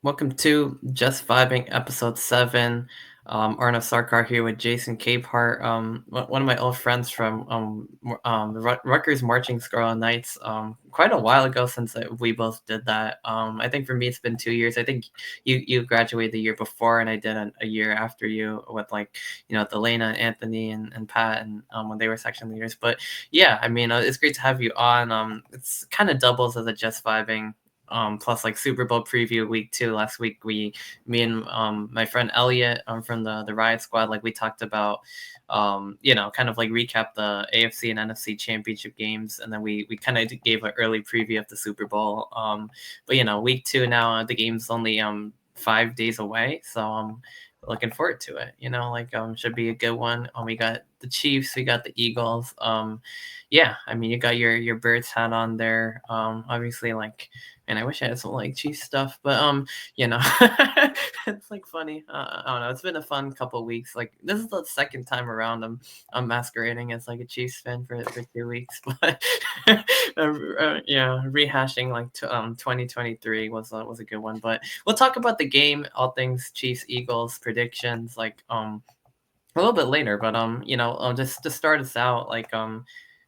Welcome to Just Vibing, episode 7. Arnav Sarkar here with Jason Capehart, one of my old friends from the Rutgers Marching Nights. Quite a while ago since we both did that. I think for me it's been 2 years. I think you graduated the year before, and I did a year after you with Delana and Anthony and Pat and when they were section leaders. But yeah, I mean it's great to have you on. It's kind of doubles as a Just Vibing plus like Super Bowl preview week 2. Last week me and my friend Elliot from the Riot Squad, like we talked about kind of like recap the AFC and NFC championship games, and then we kind of gave an early preview of the Super Bowl. But week 2 now, the game's only 5 days away, so I'm looking forward to it. Should be a good one. We got the Chiefs, we got the Eagles. Yeah, I mean, you got your Birds hat on there. Obviously, like, and I wish I had some like Chiefs stuff, but you know, it's like funny. I don't know. It's been a fun couple of weeks. Like, this is the second time around I'm masquerading as like a Chiefs fan for 2 weeks, but yeah, rehashing like 2023 was a good one. But we'll talk about the game, all things Chiefs Eagles predictions, like a little bit later. But just to start us out, like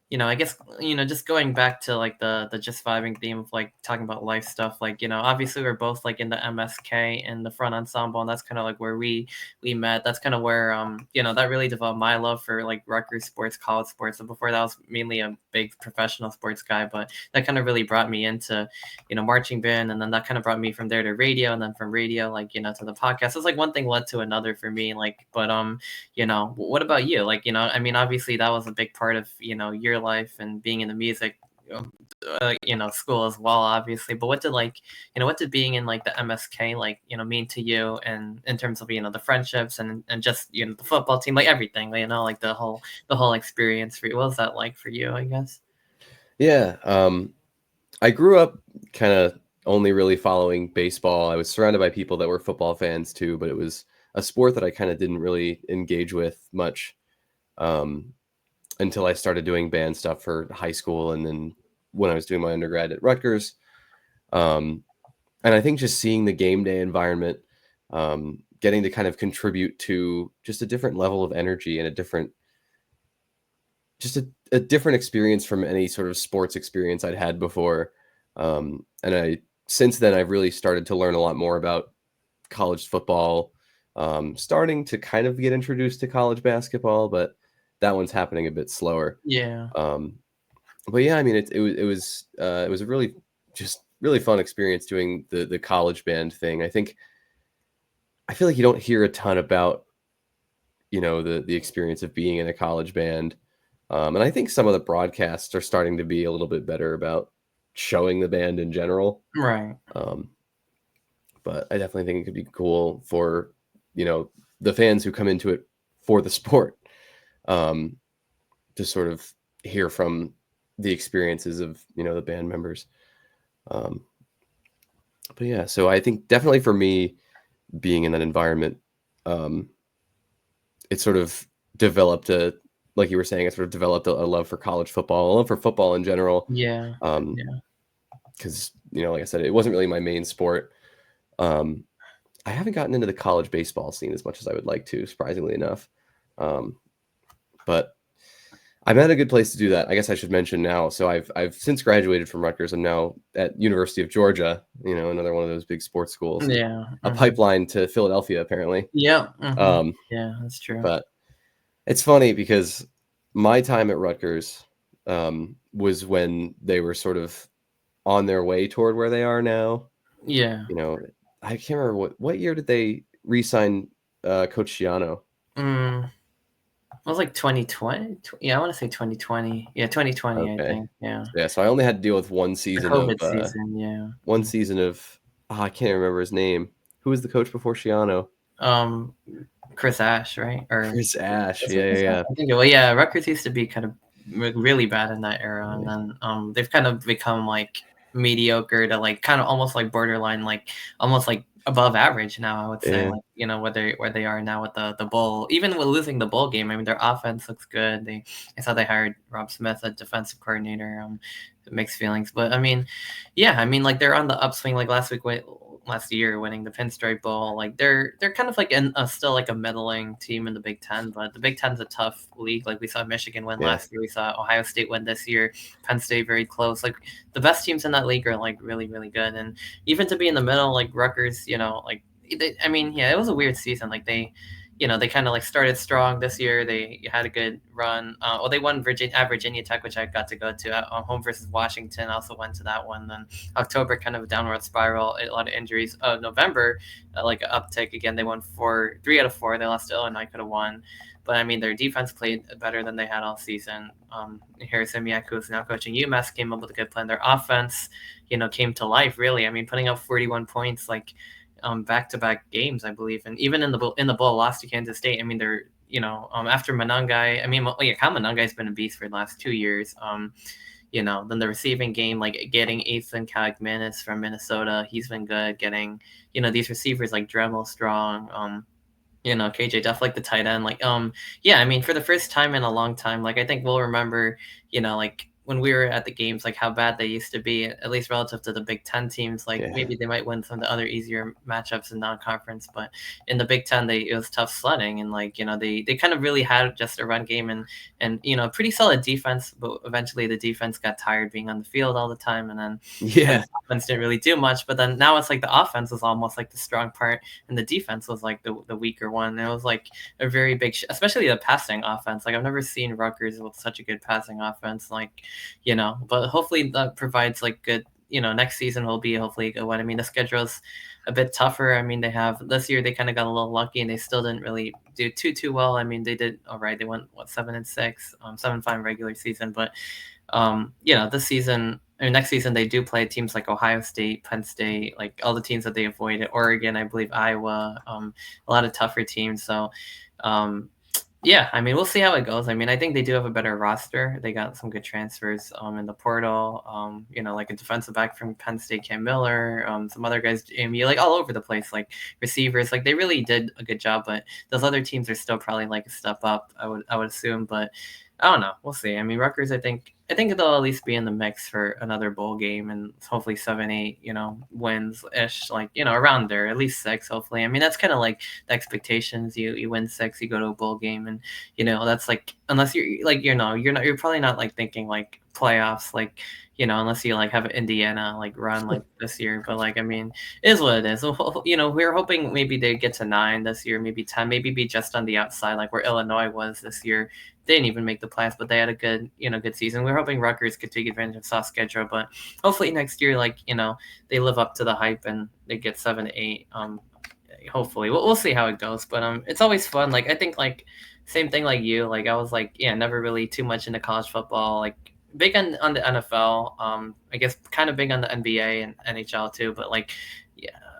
I guess just going back to like the just vibing theme of like talking about life stuff, like obviously we're both like in the MSK and the front ensemble, and that's kind of like where we met. That's kind of where that really developed my love for like Rutgers sports, college sports. So before that, I was mainly a big professional sports guy, but that kind of really brought me into marching band, and then that kind of brought me from there to radio, and then from radio like to the podcast. It's like one thing led to another for me, like. But what about you? Like, I mean, obviously that was a big part of your life and being in the music um, school as well, obviously. But what did what did being in like the MSK like mean to you, and in terms of the friendships and just the football team, like everything, like the whole experience for you? What was that like for you, I guess? Yeah, I grew up kind of only really following baseball. I was surrounded by people that were football fans too, but it was a sport that I kind of didn't really engage with much um, until I started doing band stuff for high school, and then when I was doing my undergrad at Rutgers. Um, and I think just seeing the game day environment, getting to kind of contribute to just a different level of energy and a different experience from any sort of sports experience I'd had before. And since then, I've really started to learn a lot more about college football, starting to kind of get introduced to college basketball, but that one's happening a bit slower. Yeah. Um, but yeah, I mean, it was a really fun experience doing the college band thing. I feel like you don't hear a ton about the experience of being in a college band. And I think some of the broadcasts are starting to be a little bit better about showing the band in general. Right. Um, but I definitely think it could be cool for, the fans who come into it for the sport, um, to sort of hear from the experiences of, the band members. Um, but yeah, so I think definitely for me, being in that environment, um, it sort of developed like you were saying, it sort of developed a love for college football, a love for football in general. Yeah. Um, Yeah. because like I said, it wasn't really my main sport. Um, I haven't gotten into the college baseball scene as much as I would like to, surprisingly enough. Um, but I'm at a good place to do that. I guess I should mention now. So I've since graduated from Rutgers. I'm now at University of Georgia, another one of those big sports schools, and Yeah. a pipeline to Philadelphia apparently. Yeah. Um, Yeah, that's true. but it's funny because my time at Rutgers was when they were sort of on their way toward where they are now. Yeah. I can't remember what year did they re-sign Coach Schiano? mm, it was like 2020. Yeah, I want to say 2020. Yeah, 2020, I Okay, think. Yeah. yeah. So I only had to deal with The COVID season, yeah. one season of I can't remember his name. Who was the coach before Schiano? Um, Chris Ash, right? Or Chris Ash. was it Yeah, Chris yeah, Ash? yeah. I think. Well, yeah, Rutgers used to be kind of really bad in that era, and Yeah. then they've kind of become like mediocre to like kind of almost like borderline, like almost like above average now. I would say, Yeah. like where they are now with the bowl. Even with losing the bowl game, I mean their offense looks good. I saw they hired Rob Smith, a defensive coordinator. Mixed feelings, but I mean, yeah, I mean like they're on the upswing. Like last week, last year, winning the Pinstripe Bowl. Like they're kind of like still like a middling team in the Big Ten, but the Big Ten's a tough league. Like we saw Michigan win Yeah. last year, we saw Ohio State win this year, Penn State very close. Like the best teams in that league are like really really good, and even to be in the middle, like Rutgers, like I mean, yeah, it was a weird season. Like they kind of like started strong this year. They had a good run. Well, they won Virginia Tech, which I got to go to home versus Washington. I also went to that one. Then October, kind of a downward spiral, a lot of injuries. November, like an uptick again. They won 3 out of 4. They lost to Illinois, could have won. But I mean, their defense played better than they had all season. Harrison Miak, who's now coaching UMass, came up with a good plan. Their offense, came to life. Really, I mean, putting up 41 points, like back-to-back games, I believe, and even in the bowl, lost to Kansas State. I mean, they're after Monangai. I mean, Kyle Monangai's been a beast for the last 2 years. Then the receiving game, like getting Ethan Kagmanis from Minnesota, he's been good. Getting these receivers like Dremel Strong, KJ Duff, like the tight end, like yeah. I mean, for the first time in a long time, like I think we'll remember, like when we were at the games, like how bad they used to be, at least relative to the Big Ten teams. Like maybe they might win some of the other easier matchups in non-conference, but in the Big Ten, it was tough sledding, and like they kind of really had just a run game and pretty solid defense. But eventually, the defense got tired being on the field all the time, and then the offense didn't really do much. But then now it's like the offense was almost like the strong part, and the defense was like the weaker one. It was like a very big, especially the passing offense. Like I've never seen Rutgers with such a good passing offense. Like but hopefully that provides like good, next season will be hopefully a good one. I mean, the schedule's a bit tougher. I mean, this year they kind of got a little lucky and they still didn't really do too well. I mean, they did all right. They went 7-6, 7-5 regular season, but this season, I mean, next season they do play teams like Ohio State, Penn State, like all the teams that they avoided, Oregon, I believe Iowa, a lot of tougher teams. So, yeah, I mean, we'll see how it goes. I mean, I think they do have a better roster. They got some good transfers in the portal. Like a defensive back from Penn State, Cam Miller, some other guys, like all over the place, like receivers. Like they really did a good job, but those other teams are still probably like a step up, I would assume. But I don't know. We'll see. I mean, Rutgers, I think they'll at least be in the mix for another bowl game and hopefully 7-8, wins ish, like, around there, at least 6, hopefully. I mean, that's kind of like the expectations. You win 6, you go to a bowl game, and that's like, unless you're like, you're probably not like thinking like playoffs, like, unless you like have an Indiana like run like this year. But like, I mean, it is what it is. We're hoping maybe they get to 9 this year, maybe 10, maybe be just on the outside, like where Illinois was this year. They didn't even make the playoffs, but they had a good, good season. We're hoping Rutgers could take advantage of soft schedule, but hopefully next year, like, they live up to the hype and they get 7-8. Hopefully we'll see how it goes, but it's always fun. Like I think like same thing like you. Like I was like never really too much into college football. Like big on the NFL. I guess kind of big on the NBA and NHL too. But like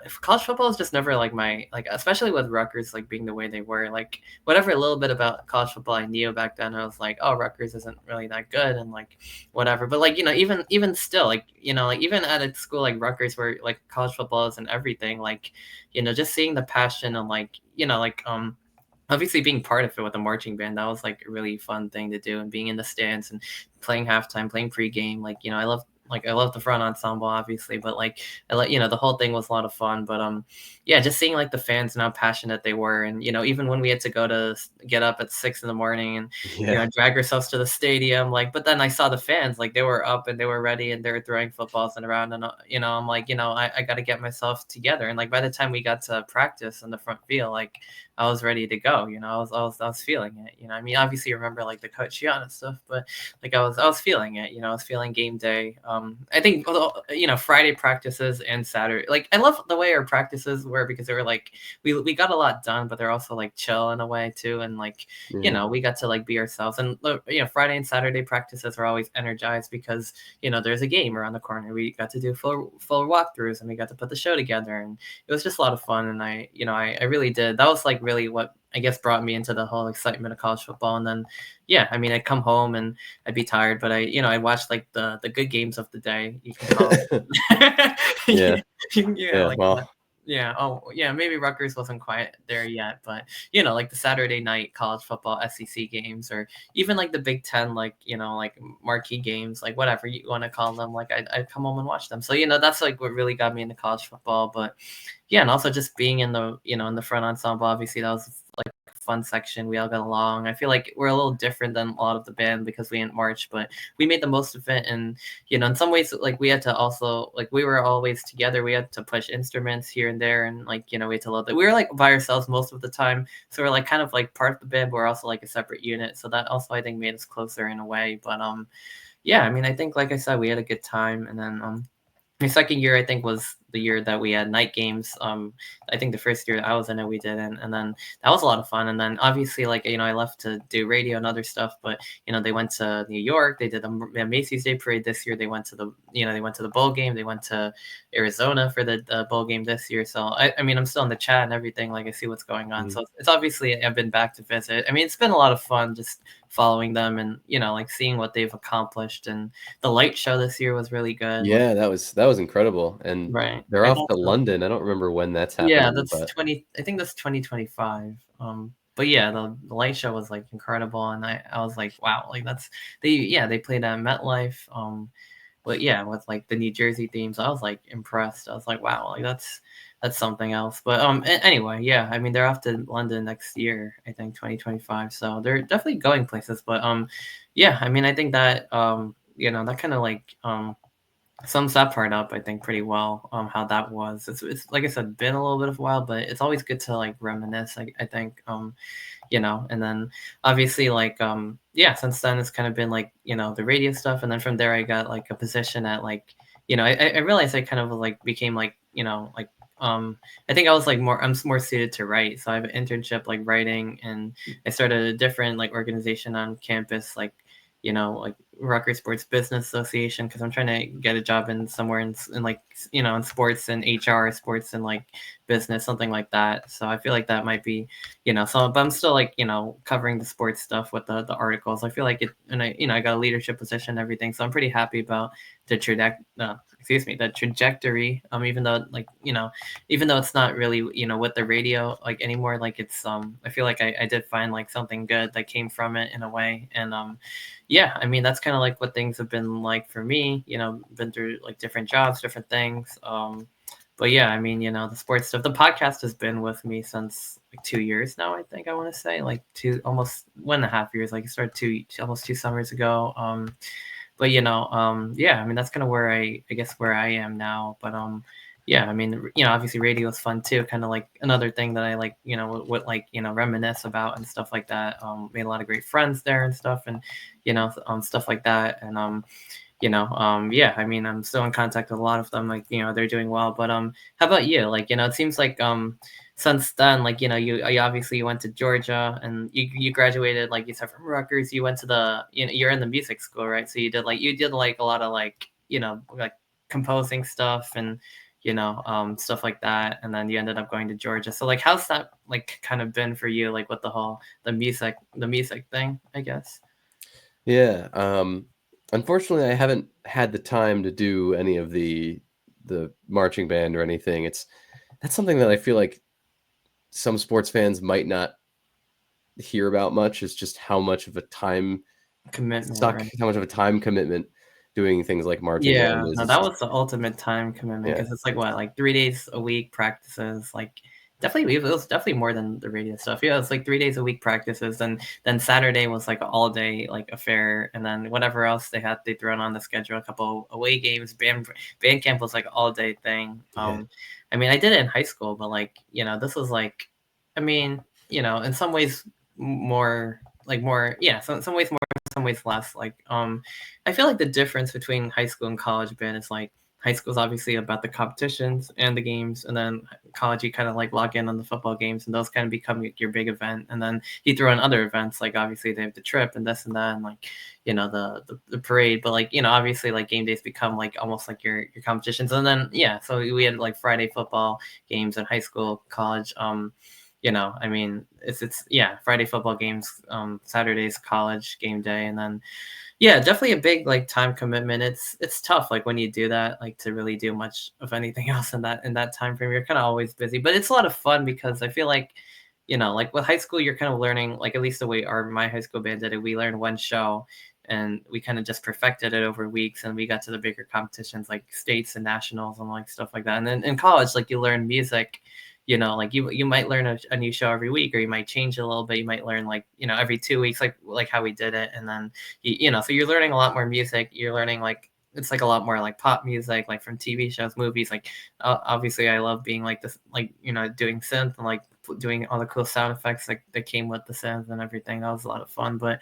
if college football is just never like my, like, especially with Rutgers like being the way they were, like whatever a little bit about college football I knew back then, I was like, oh, Rutgers isn't really that good and like whatever. But like even still, like like even at a school like Rutgers where like college football isn't everything, like just seeing the passion and like obviously being part of it with the marching band, that was like a really fun thing to do, and being in the stands and playing halftime, playing pregame, like I love the front ensemble, obviously, but like I like the whole thing was a lot of fun. But just seeing like the fans and how passionate they were, and even when we had to go to get up at 6 in the morning and drag ourselves to the stadium, like, but then I saw the fans, like they were up and they were ready and they were throwing footballs and around, and I'm like I got to get myself together, and like by the time we got to practice in the front field, like I was ready to go. I was feeling it. I mean, obviously you remember like the Coach Gianna stuff, but like I was feeling it. I was feeling game day. I think Friday practices and Saturday. Like I love the way our practices were because they were like we got a lot done, but they're also like chill in a way too, and like we got to like be ourselves. And Friday and Saturday practices were always energized because there's a game around the corner. We got to do full walkthroughs and we got to put the show together, and it was just a lot of fun. And I really did. That was like really what I guess brought me into the whole excitement of college football. And then I mean, I'd come home and I'd be tired, but I watched like the good games of the day, you can call it. Yeah. Like Well, Yeah. Oh, yeah. Maybe Rutgers wasn't quite there yet, but like the Saturday night college football SEC games, or even like the Big Ten, like like marquee games, like whatever you want to call them. Like I'd come home and watch them. So that's like what really got me into college football. But yeah, and also just being in the in the front ensemble. Obviously, that was like a fun section. We all got along. I feel like we're a little different than a lot of the band because we didn't march, but we made the most of it. And in some ways, like we had to also like we were always together. We had to push instruments here and there, and like we had to load that. We were like by ourselves most of the time, so we're like kind of like part of the band, but we're also like a separate unit. So that also I think made us closer in a way. But yeah, I mean, I think like I said, we had a good time, and then my second year, I think, was the year that we had night games. I think the first year I was in it, we didn't, and then that was a lot of fun. And then obviously, like I left to do radio and other stuff, but they went to New York. They did a Macy's Day Parade this year. They went to the they went to the bowl game. They went to Arizona for the bowl game this year. So I mean, I'm still in the chat and everything. Like I see what's going on. Mhm. So it's obviously I've been back to visit. I mean, it's been a lot of fun just following them and like seeing what they've accomplished. And the light show this year was really good. Like Yeah, that was incredible, and right. they're I off thought to so. London. I don't remember when that's Yeah, happening, that's but 20 I think that's 2025. But yeah, the light show was like incredible, and I was like, wow, like they played at MetLife. But yeah, with like the New Jersey themes, I was like impressed. I was like, wow, like that's something else. But anyway, yeah, I mean they're off to London next year, I think 2025. So they're definitely going places. But yeah, I mean I think that that kind of like sums that part up, I think, pretty well. How that was. It's like I said, been a little bit of a while, but it's always good to like reminisce. I think. And then obviously like yeah, since then it's kind of been like the radio stuff, and then from there I got like a position at like I realized I kind of like became like like I think I was like I'm more suited to write, so I have an internship like writing, and I started a different like organization on campus, like like Rutgers Sports Business Association, because I'm trying to get a job in somewhere in like in sports and HR, sports and like business, something like that. So I feel like that might be so, but I'm still like covering the sports stuff with the articles. I feel like it, and I got a leadership position and everything, so I'm pretty happy about the the trajectory. Even though like even though it's not really with the radio like anymore, like it's I feel like I did find like something good that came from it in a way. And yeah, I mean that's kind of like what things have been like for me. Been through like different jobs, different things. But yeah, I mean, the sports stuff. The podcast has been with me since like 2 years now. I think I want to say like almost 1.5 years. Like it started almost 2 summers ago. But yeah, I mean that's kind of where I guess where I am now. But yeah, I mean obviously radio is fun too. Kind of like another thing that I like would like reminisce about and stuff like that. Made a lot of great friends there and stuff, and stuff like that. And yeah, I mean, I'm still in contact with a lot of them, like, they're doing well. But how about you? Like, it seems like since then, like, you obviously you went to Georgia, and you graduated, like you said, from Rutgers. You went to you're in the music school, right? So you did like a lot of like, like composing stuff and stuff like that, and then you ended up going to Georgia. So like how's that like kind of been for you, like with the music thing, I guess? yeah, unfortunately, I haven't had the time to do any of the marching band or anything. That's something that I feel like some sports fans might not hear about much, is just how much of a time Commitment, suck, right? how much of a time commitment doing things like marching band Yeah, is. no, It's that just was the ultimate time commitment, yeah, because it's like what, like 3 days a week practices, like definitely it was definitely more than the radio stuff. Yeah, it's like 3 days a week practices, and then Saturday was like an all day like affair, and then whatever else they thrown on the schedule, a couple away games, band camp was like all day thing. yeah, I mean I did it in high school, but like this was like, I mean in some ways more, yeah, so in some ways more, in some ways less. Like I feel like the difference between high school and college band is like high school is obviously about the competitions and the games, and then college you kind of like lock in on the football games, and those kind of become your big event. And then you throw in other events, like obviously they have the trip and this and that, and like the parade. But like obviously like game days become like almost like your competitions. And then yeah, so we had like Friday football games in high school, college. I mean, it's yeah, Friday football games, Saturdays college game day, and then yeah, definitely a big like time commitment. It's tough like when you do that, like to really do much of anything else in that time frame. You're kind of always busy, but it's a lot of fun because I feel like, like with high school, you're kind of learning, like at least the way my high school band did it. We learned one show, and we kind of just perfected it over weeks, and we got to the bigger competitions like states and nationals and like stuff like that. And then in college, like you learn music. Like you might learn a new show every week, or you might change it a little bit. You might learn like every 2 weeks, like how we did it, and then so you're learning a lot more music. You're learning like it's like a lot more like pop music, like from TV shows, movies. Like obviously, I love being like this, like doing synth and like doing all the cool sound effects like that came with the synth and everything. That was a lot of fun. But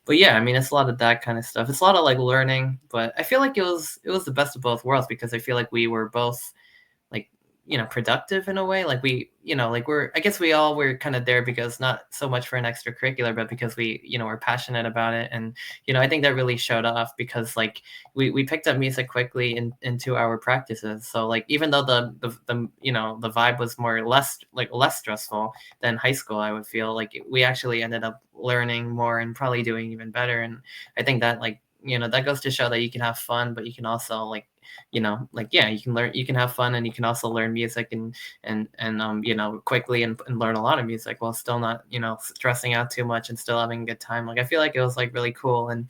yeah, I mean, it's a lot of that kind of stuff. It's a lot of like learning, but I feel like it was the best of both worlds because I feel like we were both like productive in a way, like we like I guess we all were kind of there because not so much for an extracurricular, but because we we're passionate about it. And I think that really showed off because like we picked up music quickly into our practices. So like even though the the vibe was more or less like less stressful than high school, I would feel like we actually ended up learning more and probably doing even better. And I think that like that goes to show that you can have fun, but you can also like like yeah, you can learn, you can have fun, and you can also learn music and quickly and learn a lot of music while still not stressing out too much and still having a good time. Like I feel like it was like really cool, and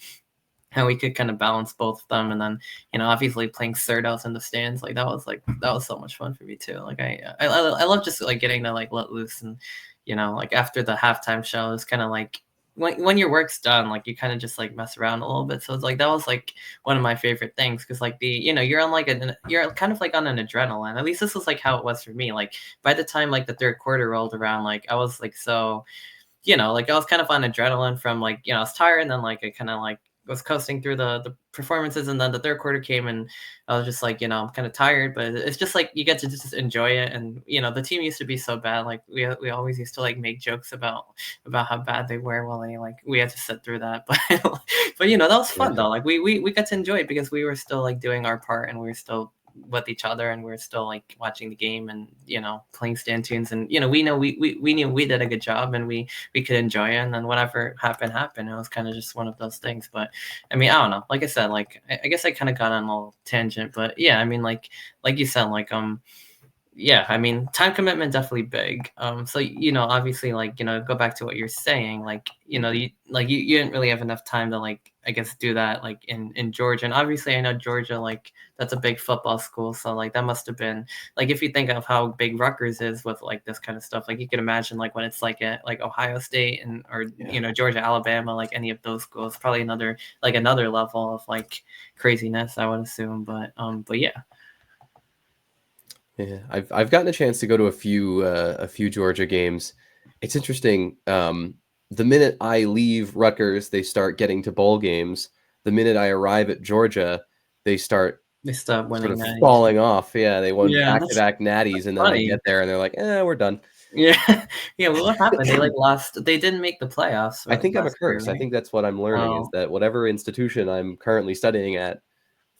how we could kind of balance both of them. And then obviously playing Cerdos in the stands, like that was so much fun for me too. Like I love just like getting to like let loose. And like after the halftime show, it's kind of like when your work's done, like you kind of just like mess around a little bit. So it's like that was like one of my favorite things, because like you're on like you're kind of like on an adrenaline. At least this was like how it was for me. Like by the time like the third quarter rolled around, like I was like so like I was kind of on adrenaline from like, I was tired, and then like I kind of like was coasting through the performances, and then the third quarter came, and I was just like, I'm kind of tired, but it's just like you get to just enjoy it. And the team used to be so bad, like we always used to like make jokes about how bad they were, while they like we had to sit through that. But that was fun Yeah. though. Like we got to enjoy it because we were still like doing our part, and we were still with each other, and we're still like watching the game, and playing stand tunes, and we knew we did a good job, and we could enjoy it. And then whatever happened. It was kind of just one of those things. But I mean, I don't know, like I said, like I guess I kind of got on a little tangent. But yeah, I mean, like you said, like yeah, I mean, time commitment definitely big. So obviously, like go back to what you're saying, like you didn't really have enough time to like I guess do that like in Georgia. And obviously, I know Georgia, like that's a big football school, so like that must have been like, if you think of how big Rutgers is with like this kind of stuff, like you can imagine like when it's like at like Ohio State and or Yeah. Georgia, Alabama, like any of those schools, probably another level of like craziness, I would assume. But yeah. Yeah, I've gotten a chance to go to a few Georgia games. It's interesting. The minute I leave Rutgers, they start getting to bowl games. The minute I arrive at Georgia, they start They stopped sort winning of that. falling off. Yeah, they won Yeah, back-to-back natties, that's and then they funny. get there and they're like, we're done. Yeah, yeah. Well, what happened? They like lost. They didn't make the playoffs I think I'm a last year, curse. I right? think that's what I'm learning is Well, that whatever institution I'm currently studying at,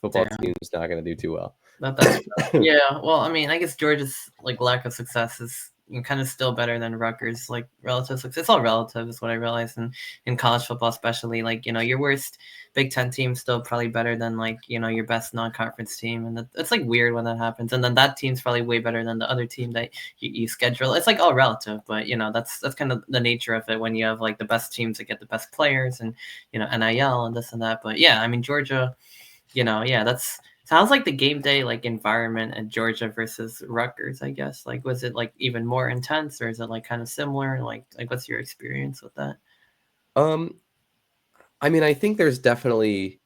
football damn. team's not going to do too well. That's rough. Yeah. Well, I mean, I guess Georgia's like lack of success is kind of still better than Rutgers. Like relative success, it's all relative, is what I realized. And in college football, especially, like your worst Big Ten team still probably better than like your best non-conference team, and it's like weird when that happens. And then that team's probably way better than the other team that you schedule. It's like all relative, but that's kind of the nature of it when you have like the best teams that get the best players, and NIL and this and that. But yeah, I mean Georgia. Yeah, that's sounds like the game day like environment at Georgia versus Rutgers, I guess. Like, was it like even more intense, or is it like kind of similar? Like what's your experience with that? Um, I mean, I think there's definitely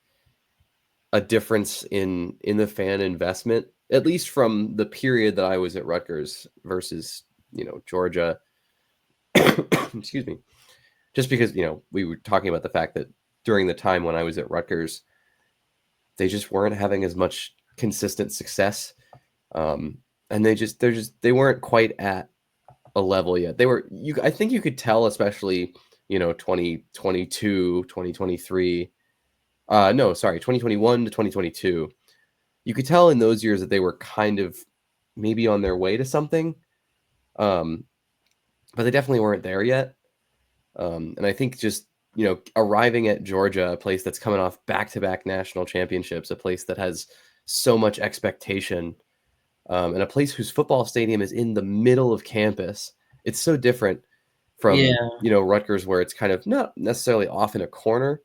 a difference in the fan investment, at least from the period that I was at Rutgers versus, Georgia. Excuse me. Just because, we were talking about the fact that during the time when I was at Rutgers, they just weren't having as much consistent success. And they weren't quite at a level yet. I think you could tell, especially, 2022, 2023. No, sorry, 2021 to 2022. You could tell in those years that they were kind of maybe on their way to something. Um, but they definitely weren't there yet. And I think just, arriving at Georgia, a place that's coming off back-to-back national championships, a place that has so much expectation, and a place whose football stadium is in the middle of campus. It's so different from, Yeah, Rutgers, where it's kind of not necessarily off in a corner,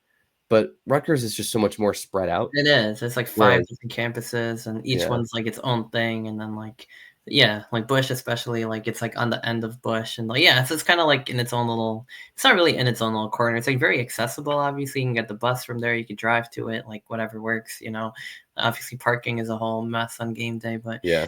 but Rutgers is just so much more spread out. it is. It's like 5 Whereas, different campuses, and each yeah, one's like its own thing, and then, like yeah, like Bush especially, like, it's, like, on the end of Bush, and, like yeah, it's kinda, like, in its own little it's not really in its own little corner, it's, like, very accessible, obviously, you can get the bus from there, you could drive to it, like, whatever works, you know? Obviously, parking is a whole mess on game day, but yeah,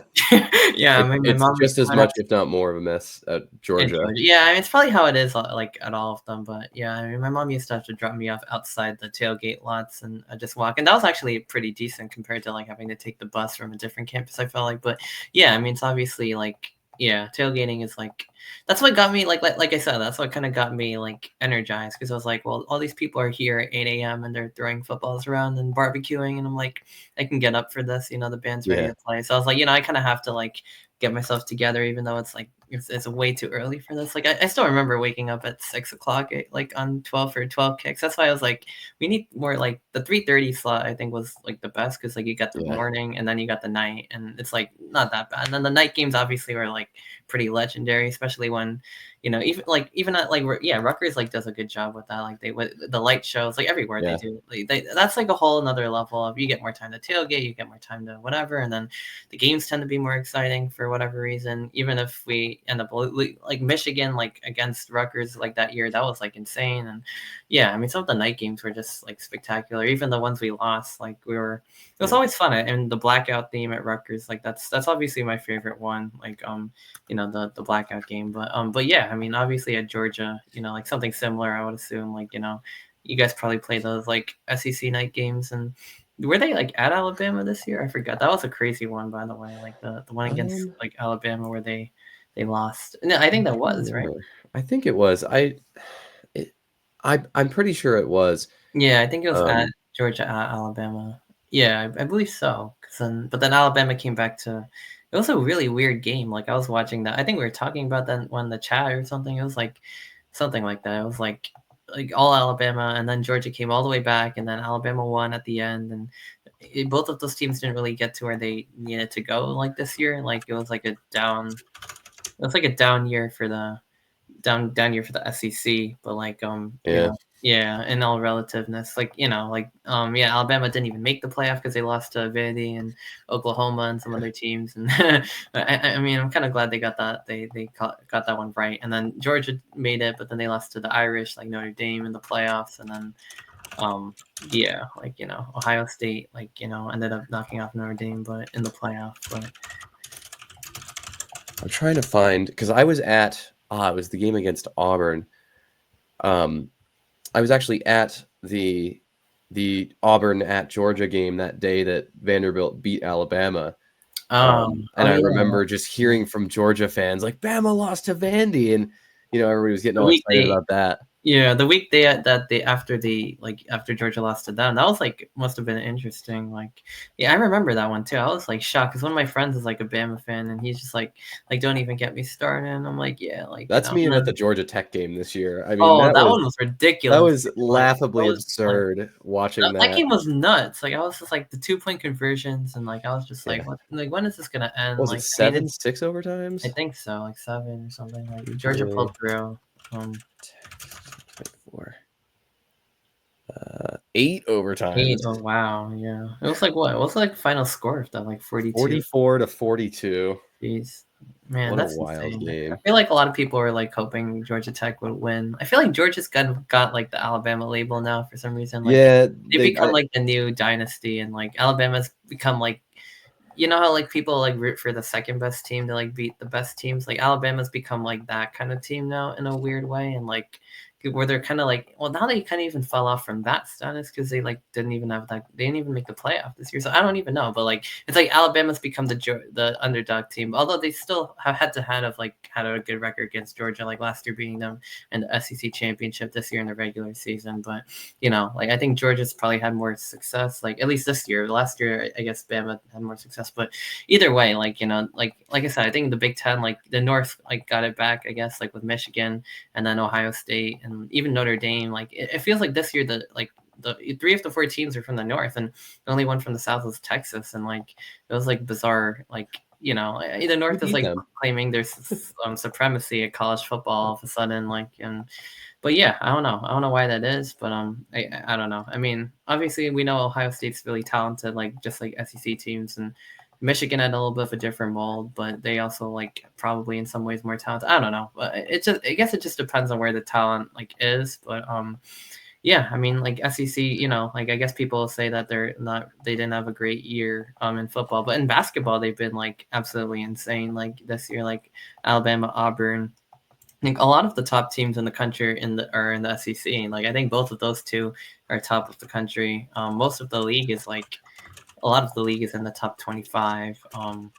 yeah, I mean, my it's mom just as might have much, if not more, of a mess at in Georgia. Georgia. Yeah, I mean, it's probably how it is, like, at all of them, but, yeah, I mean, my mom used to have to drop me off outside the tailgate lots, and I just walk, and that was actually pretty decent compared to, like, having to take the bus from a different campus, I felt like, but, yeah, I mean, it's obviously, like yeah, tailgating is, like that's what got me, like I said, that's what kinda got me, like, energized because I was like, "Well, all these people are here at 8 a.m. and they're throwing footballs around and barbecuing," and I'm like, "I can get up for this," the band's ready Yeah, to play, so I was like, I kinda have to, like, get myself together even though it's like it's way too early for this. Like I still remember waking up at 6 o'clock like on 12 kicks. That's why I was like, we need more like the 3:30 slot I think was like the best because like you got the yeah, morning and then you got the night and it's like not that bad. And then the night games obviously were like pretty legendary, especially when even at like yeah, Rutgers like does a good job with that. Like they with the light shows like everywhere they yeah, do. Like that's like a whole another level of you get more time to tailgate, you get more time to whatever, and then the games tend to be more exciting for whatever reason. Even if we end up like Michigan, like against Rutgers, like that year, that was like insane. And yeah, I mean, some of the night games were just like spectacular. Even the ones we lost, like it was yeah. always fun. And the blackout theme at Rutgers, like that's obviously my favorite one. Like the blackout game. But yeah, I mean, obviously at Georgia, like something similar, I would assume. Like you guys probably play those like SEC night games and were they, like, at Alabama this year? I forgot. That was a crazy one, by the way, like, the one against, Um, like, Alabama where they lost. No, I I'm think that trying to was, right? remember. I think it was. It, I'm pretty sure it was. Yeah, I think it was at Um, Georgia at Alabama. Yeah, I believe so. 'Cause then Alabama came back to it was a really weird game, like, I was watching that I think we were talking about that on the chat or something. It was, like, something like that. It was, like, all Alabama, and then Georgia came all the way back, and then Alabama won at the end, and both of those teams didn't really get to where they needed to go, like, this year. Like, it was like a down year for the down year for the SEC, but like yeah, yeah, in all relativeness, like yeah, Alabama didn't even make the playoff because they lost to Vandy and Oklahoma and some other teams, and I mean I'm kind of glad they got that got that one right, and then Georgia made it, but then they lost to the Irish like Notre Dame in the playoffs, and then yeah, like Ohio State like ended up knocking off Notre Dame, but in the playoff, but I'm trying to find because I was at it was the game against Auburn. Um, I was actually at the Auburn at Georgia game that day that Vanderbilt beat Alabama. And oh I yeah. remember just hearing from Georgia fans like Bama lost to Vandy, and everybody was getting The all week excited they about that. Yeah, the week after Georgia lost to them, that was like must have been interesting. Like, yeah, I remember that one too. I was like shocked because one of my friends is like a Bama fan, and he's just like, don't even get me started. And I'm like, yeah, like That's me and at the then Georgia Tech game this year. I mean, oh, that that was one was that ridiculous. was Like that laughably was just like absurd watching that that. game was nuts. Like I was just like the 2 point conversions, and like I was just Yeah. like, what? Like when is this gonna end? Was it Like I mean, seven, it's six I overtimes? think so, like 7 or something. Like Georgia Yeah. pulled through. Um, Tech 4. 8 8. overtimes. Oh wow, yeah. It was like what? What was like final score of that? Like 42. 44-42. Jeez. Man, What a that's wild insane. I game. feel like a lot of people were like hoping Georgia Tech would win. I feel like Georgia's got like the Alabama label now for some reason. Like Yeah, they've they become like the new dynasty, and like Alabama's become like how like people like root for the second best team to like beat the best teams. Like Alabama's become like that kind of team now in a weird way, and like where they're kind of like, well, now they kind of even fell off from that status because they like didn't even have that, they didn't even make the playoff this year. So I don't even know, but like it's like Alabama's become the underdog team, although they still have had to had a good record against Georgia, like last year beating them in the SEC championship, this year in the regular season. But like I think Georgia's probably had more success, like at least this year. Last year, I guess Bama had more success, but either way, like like I said, I think the Big Ten, like the North, like got it back, I guess, like with Michigan and then Ohio State and even Notre Dame. Like it feels like this year the 3 of the 4 teams are from the North, and the only one from the South was Texas, and like it was like bizarre, like the We North is beat like them. claiming there's supremacy at college football all of a sudden, like. And but yeah, I don't know why that is, but I don't know. I mean, obviously we know Ohio State's really talented, like just like SEC teams, and Michigan had a little bit of a different mold, but they also like probably in some ways more talented. I don't know, but I guess it just depends on where the talent like is. But yeah, I mean, like SEC, like I guess people say that they didn't have a great year in football, but in basketball they've been like absolutely insane. Like this year, like Alabama, Auburn. I think a lot of the top teams in the country are in the SEC. Like I think both of those two are top of the country. Most of the league is like a lot of the league is in the top 25. I don't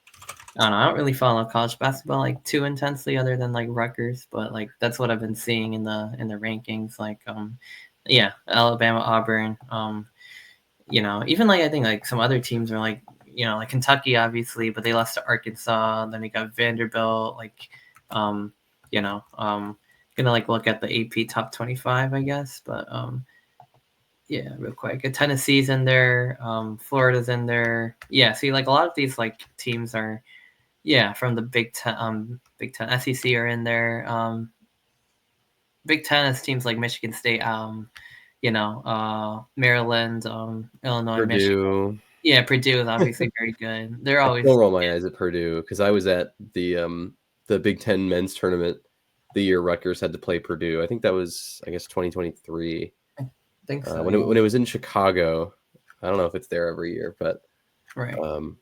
know. I don't really follow college basketball like too intensely, other than like Rutgers, but like that's what I've been seeing in the rankings. Like yeah, Alabama, Auburn. Even like I think like some other teams are like like Kentucky obviously, but they lost to Arkansas. Then we got Vanderbilt. Like you know gonna like look at the AP top 25, I guess, but yeah, real quick. Tennessee's in there. Florida's in there. Yeah, see, like a lot of these like teams are, yeah, from the Big Ten. Big Ten, SEC are in there. Big Ten is teams like Michigan State. Maryland, Illinois, Michigan. Purdue. Yeah, Purdue is obviously very good. They're I still always, roll my eyes at Purdue because I was at the Big Ten men's tournament the year Rutgers had to play Purdue. I think that was, I guess, 2023 I think so. when Yeah. it was in Chicago. I don't know if it's there every year, but Right. um,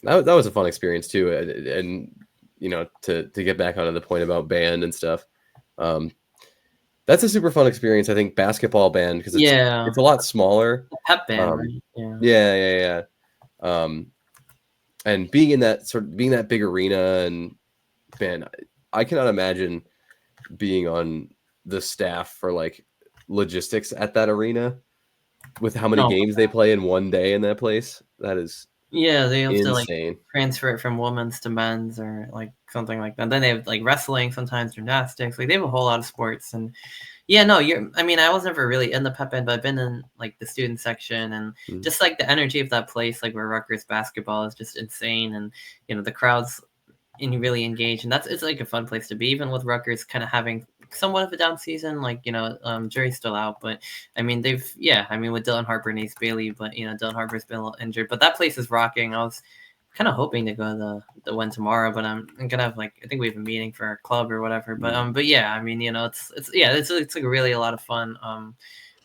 that was a fun experience too. And to get back onto the point about band and stuff, um, that's a super fun experience. I think basketball band because Yeah, it's a lot smaller. the pep band, Um, right? Yeah. yeah, yeah, yeah. And being that big arena, and man, I cannot imagine being on the staff for like logistics at that arena with how many No. games they play in one day in that place. That is Yeah, they have to like insane. transfer it from women's to men's or like something like that. Then they have like wrestling, sometimes gymnastics. Like they have a whole lot of sports. And yeah, no, I mean, I was never really in the pep band, but I've been in like the student section, and Mm. just like the energy of that place, like where Rutgers basketball is just insane. And the crowds and really engaged, and it's like a fun place to be, even with Rutgers kind of having somewhat of a down season. Like jury's still out, but I mean with Dylan Harper and Ace Bailey, but Dylan Harper's been a little injured, but that place is rocking. I was kind of hoping to go to the one tomorrow, but I'm gonna have like, I think we have a meeting for our club or whatever. But yeah, I mean it's like really a lot of fun.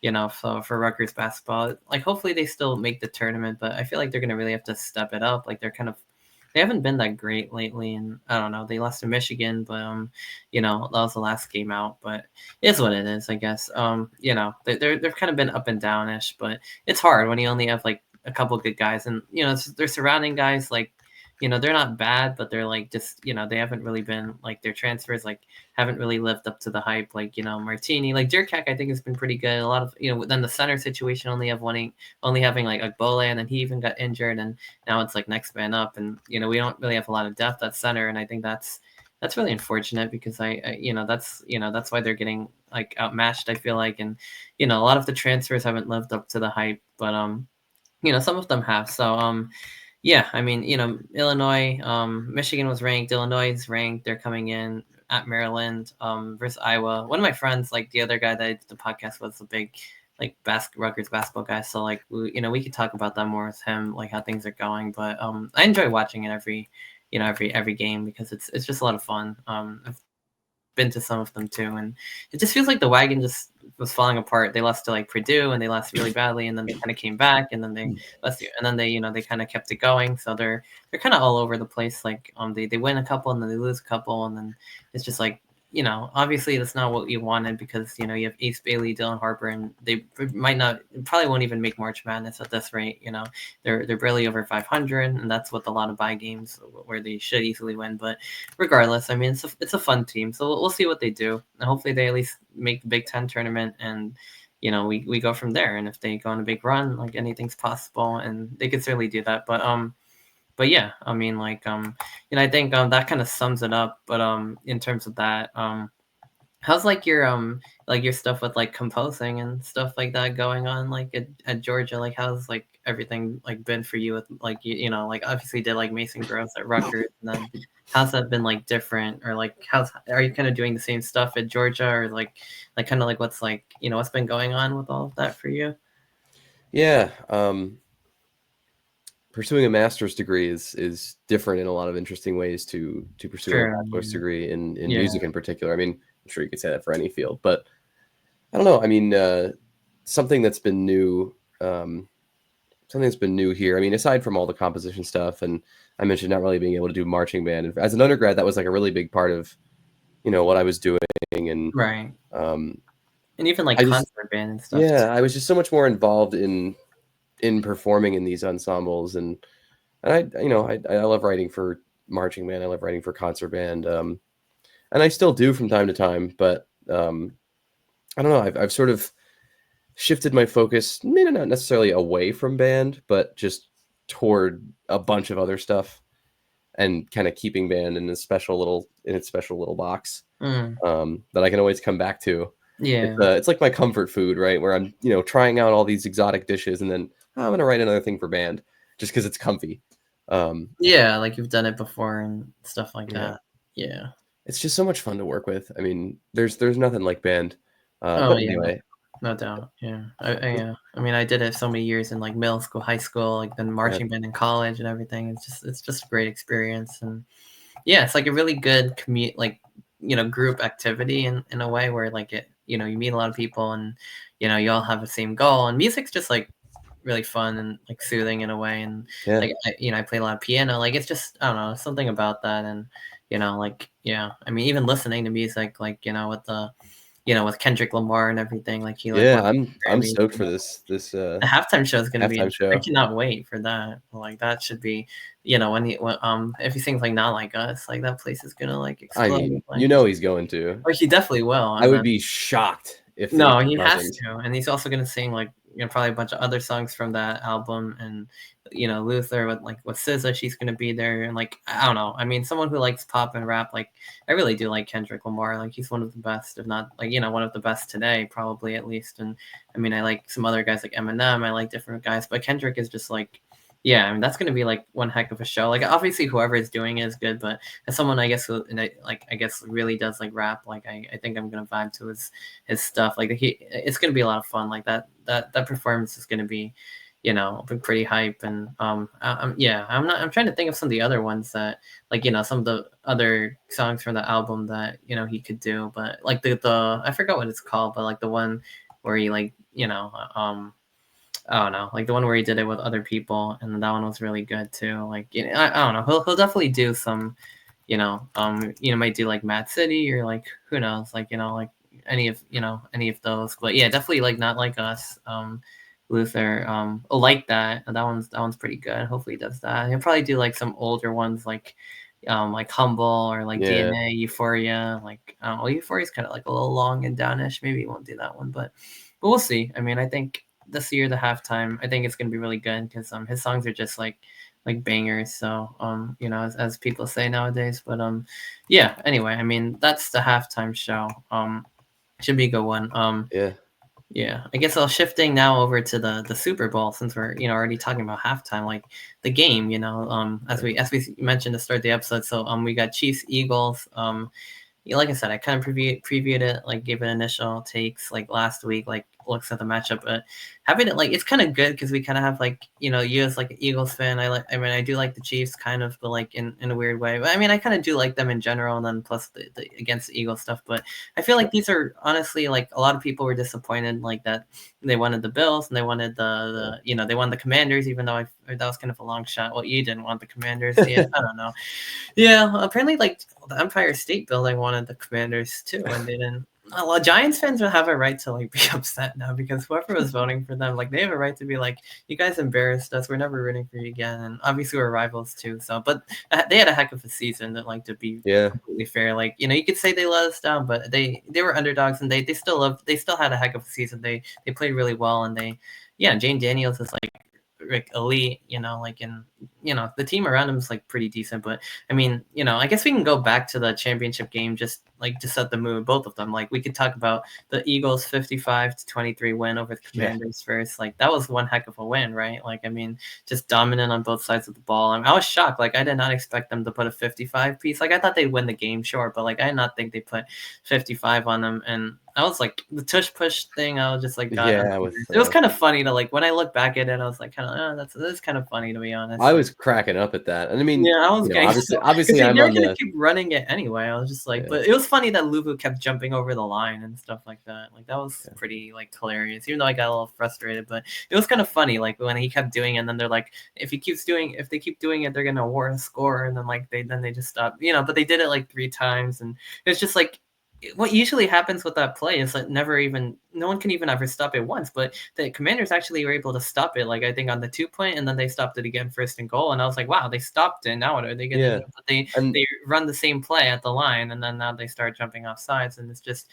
For Rutgers basketball, like hopefully they still make the tournament, but I feel like they're gonna really have to step it up. Like they haven't been that great lately, and I don't know. They lost to Michigan, but that was the last game out. But it's what it is, I guess. They've kind of been up and downish, but it's hard when you only have like a couple good guys, and their surrounding guys, like they're not bad, but they're like just they haven't really been like, their transfers like haven't really lived up to the hype. Like Martini, like Dirkak, I think has been pretty good. A lot of then the center situation only having like Agbole, and then he even got injured, and now it's like next man up, and we don't really have a lot of depth at center, and I think that's really unfortunate because that's why they're getting like outmatched, I feel like. And a lot of the transfers haven't lived up to the hype, but some of them have. So yeah, I mean, Illinois, Michigan was ranked, Illinois is ranked. They're coming in at Maryland, versus Iowa. One of my friends, like the other guy that I did the podcast with, was a big like Rutgers basketball guy. So like we could talk about that more with him, like how things are going. But I enjoy watching it every game, because it's just a lot of fun. I've been to some of them too, and it just feels like the wagon just was falling apart. They lost to like Purdue, and they lost really badly, and then they kind of came back, and then they lost, and then they kind of kept it going. So they're kind of all over the place. Like they win a couple, and then they lose a couple, and then it's just like obviously that's not what you wanted because you have Ace Bailey, Dylan Harper, and they probably won't even make March Madness at this rate. They're barely over 500, and that's with a lot of bye games where they should easily win. But regardless, I mean it's a fun team, so we'll see what they do, and hopefully they at least make the Big Ten tournament, and we go from there. And if they go on a big run, like anything's possible, and they could certainly do that. But yeah, I mean, I think that kind of sums it up. But in terms of that, how's your stuff with like composing and stuff like that going on like at Georgia? Like how's like everything like been for you with like like obviously you did like Mason Gross at Rutgers, and then how's that been like different, or like are you kind of doing the same stuff at Georgia, or like kind of like what's been going on with all of that for you? Yeah. Pursuing a master's degree is different in a lot of interesting ways to pursuing a Sure. bachelor's degrry in Yeah. music in particular. I mean, I'm sure you could say that for any field, but I don't know. I mean, something that's been new, here. I mean, aside from all the composition stuff, and I mentioned not really being able to do marching band. And as an undergrad, that was like a really big part of, what I was doing. And Right. um, And even like I just, concert band and stuff too. yeah, I was just so much more involved in performing in these ensembles, and I love writing for marching band. I love writing for concert band, and I still do from time to time. But I don't know. I've sort of shifted my focus, maybe not necessarily away from band, but just toward a bunch of other stuff, and kind of keeping band in its special little box Mm, that I can always come back to. yeah. It's like my comfort food, right? Where I'm trying out all these exotic dishes, and then I'm gonna write another thing for band just because it's comfy. Um, Yeah, like you've done it before and stuff like yeah, that. Yeah. it's just so much fun to work with. I mean, there's nothing like band. Oh But yeah, anyway, no doubt. Yeah. Yeah. I mean, I did it so many years in like middle school, high school, like then yeah, marching band in college and everything. It's just a great experience. And yeah, it's like a really good commute, like, group activity in a way where like you meet a lot of people, and you all have the same goal, and music's just like really fun and like soothing in a way. And yeah, like I play a lot of piano, like it's just, I don't know, something about that. And like, yeah, I mean, even listening to music, like with with Kendrick Lamar and everything, like he like yeah. won I'm Grammys. stoked for this The halftime show is gonna be halftime insane. I show. cannot wait for that. Like that should be, if he sings like Not Like Us, like that place is gonna like I explode. mean, Like, he's going to. he definitely will. I And would then be shocked if no, he he has doesn't. to, and he's also gonna sing like probably a bunch of other songs from that album. And Luther with SZA, she's gonna be there. And like, I don't know. I mean, someone who likes pop and rap, like I really do like Kendrick Lamar. Like he's one of the best, if not like one of the best today, probably at least. And I mean, I like some other guys like Eminem. I like different guys, but Kendrick is just like. Yeah, I mean that's gonna be like one heck of a show. Like obviously whoever is doing it is good, but as someone I guess who, and I guess really does like rap, like I think I'm gonna vibe to his stuff. Like it's gonna be a lot of fun. Like that performance is gonna be, pretty hype. And yeah, I'm trying to think of some of the other ones that like some of the other songs from the album that he could do. But like the I forgot what it's called, but like the one where he like I don't know, like the one where he did it with other people, and that one was really good too. Like I don't know, he'll definitely do some, might do like Mad City, or like who knows, like like any of those. But yeah, definitely like Not Like Us, Luther, like that one's pretty good. Hopefully he does that. He'll probably do like some older ones like Humble, or like Yeah, DNA, Euphoria. Like well, Euphoria's kind of like a little long and downish. Maybe he won't do that one, but we'll see. I mean, I think this year the halftime, I think it's gonna be really good because his songs are just like bangers. So as people say nowadays. But yeah. Anyway, I mean that's the halftime show. Should be a good one. yeah, Yeah, I guess I'll shifting now over to the Super Bowl, since we're already talking about halftime, like the game. As yeah, we mentioned to start the episode. So we got Chiefs Eagles. Yeah, like I said, I kind of previewed it, like gave it initial takes like last week. Like looks at the matchup. But having it, like, it's kind of good because we kind of have, like, you as like an Eagles fan. I mean, I do like the Chiefs kind of, but like in a weird way. But I mean, I kind of do like them in general, and then plus the against the Eagles stuff. But I feel like these are honestly, like, a lot of people were disappointed, like, that they wanted the Bills and they wanted they wanted the Commanders, even though that was kind of a long shot. Well, you didn't want the Commanders. Yeah, I don't know. Yeah, apparently, like, the Empire State Building wanted the Commanders too, and they didn't. Well, Giants fans will have a right to, like, be upset now because whoever was voting for them, like, they have a right to be like, you guys embarrassed us. We're never rooting for you again. And obviously we're rivals too. So, but they had a heck of a season. That, like, to be Yeah. completely fair, like, you could say they let us down, but they were underdogs, and they still had a heck of a season. They played really well, and Jane Daniels is like elite, like, and the team around him is, like, pretty decent. But I mean, I guess we can go back to the championship game just, like, to set the mood, both of them. Like, we could talk about the Eagles 55-23 win over the Commanders first. Like, that was one heck of a win, right? Like, I mean, just dominant on both sides of the ball. I mean, I was shocked. Like, I did not expect them to put a 55 piece. Like, I thought they'd win the game, sure, but, like, I did not think they put 55 on them. And I was like, the tush push thing, I was just like, God, Yeah, it was kind of funny to, like, when I look back at it, I was like, kind of, that's kind of funny, to be honest. I was cracking up at that, and I mean, Yeah, I was getting obviously, they I'm were on gonna the keep running it anyway. I was just like, but it was funny that Luka kept jumping over the line and stuff like that. Like, that was pretty, like, hilarious. Even though I got a little frustrated, but it was kind of funny. Like, when he kept doing it, and then they're like, if they keep doing it, they're gonna award a score, and then, like, they just stop. But they did it like 3 times, and it's just like, what usually happens with that play is that no one can even ever stop it once, but the Commanders actually were able to stop it, like, I think on the 2 point, and then they stopped it again, 1st and goal, and I was like, wow, they stopped it. Now what are they gonna do? But they run the same play at the line, and then now they start jumping off sides, and it's just,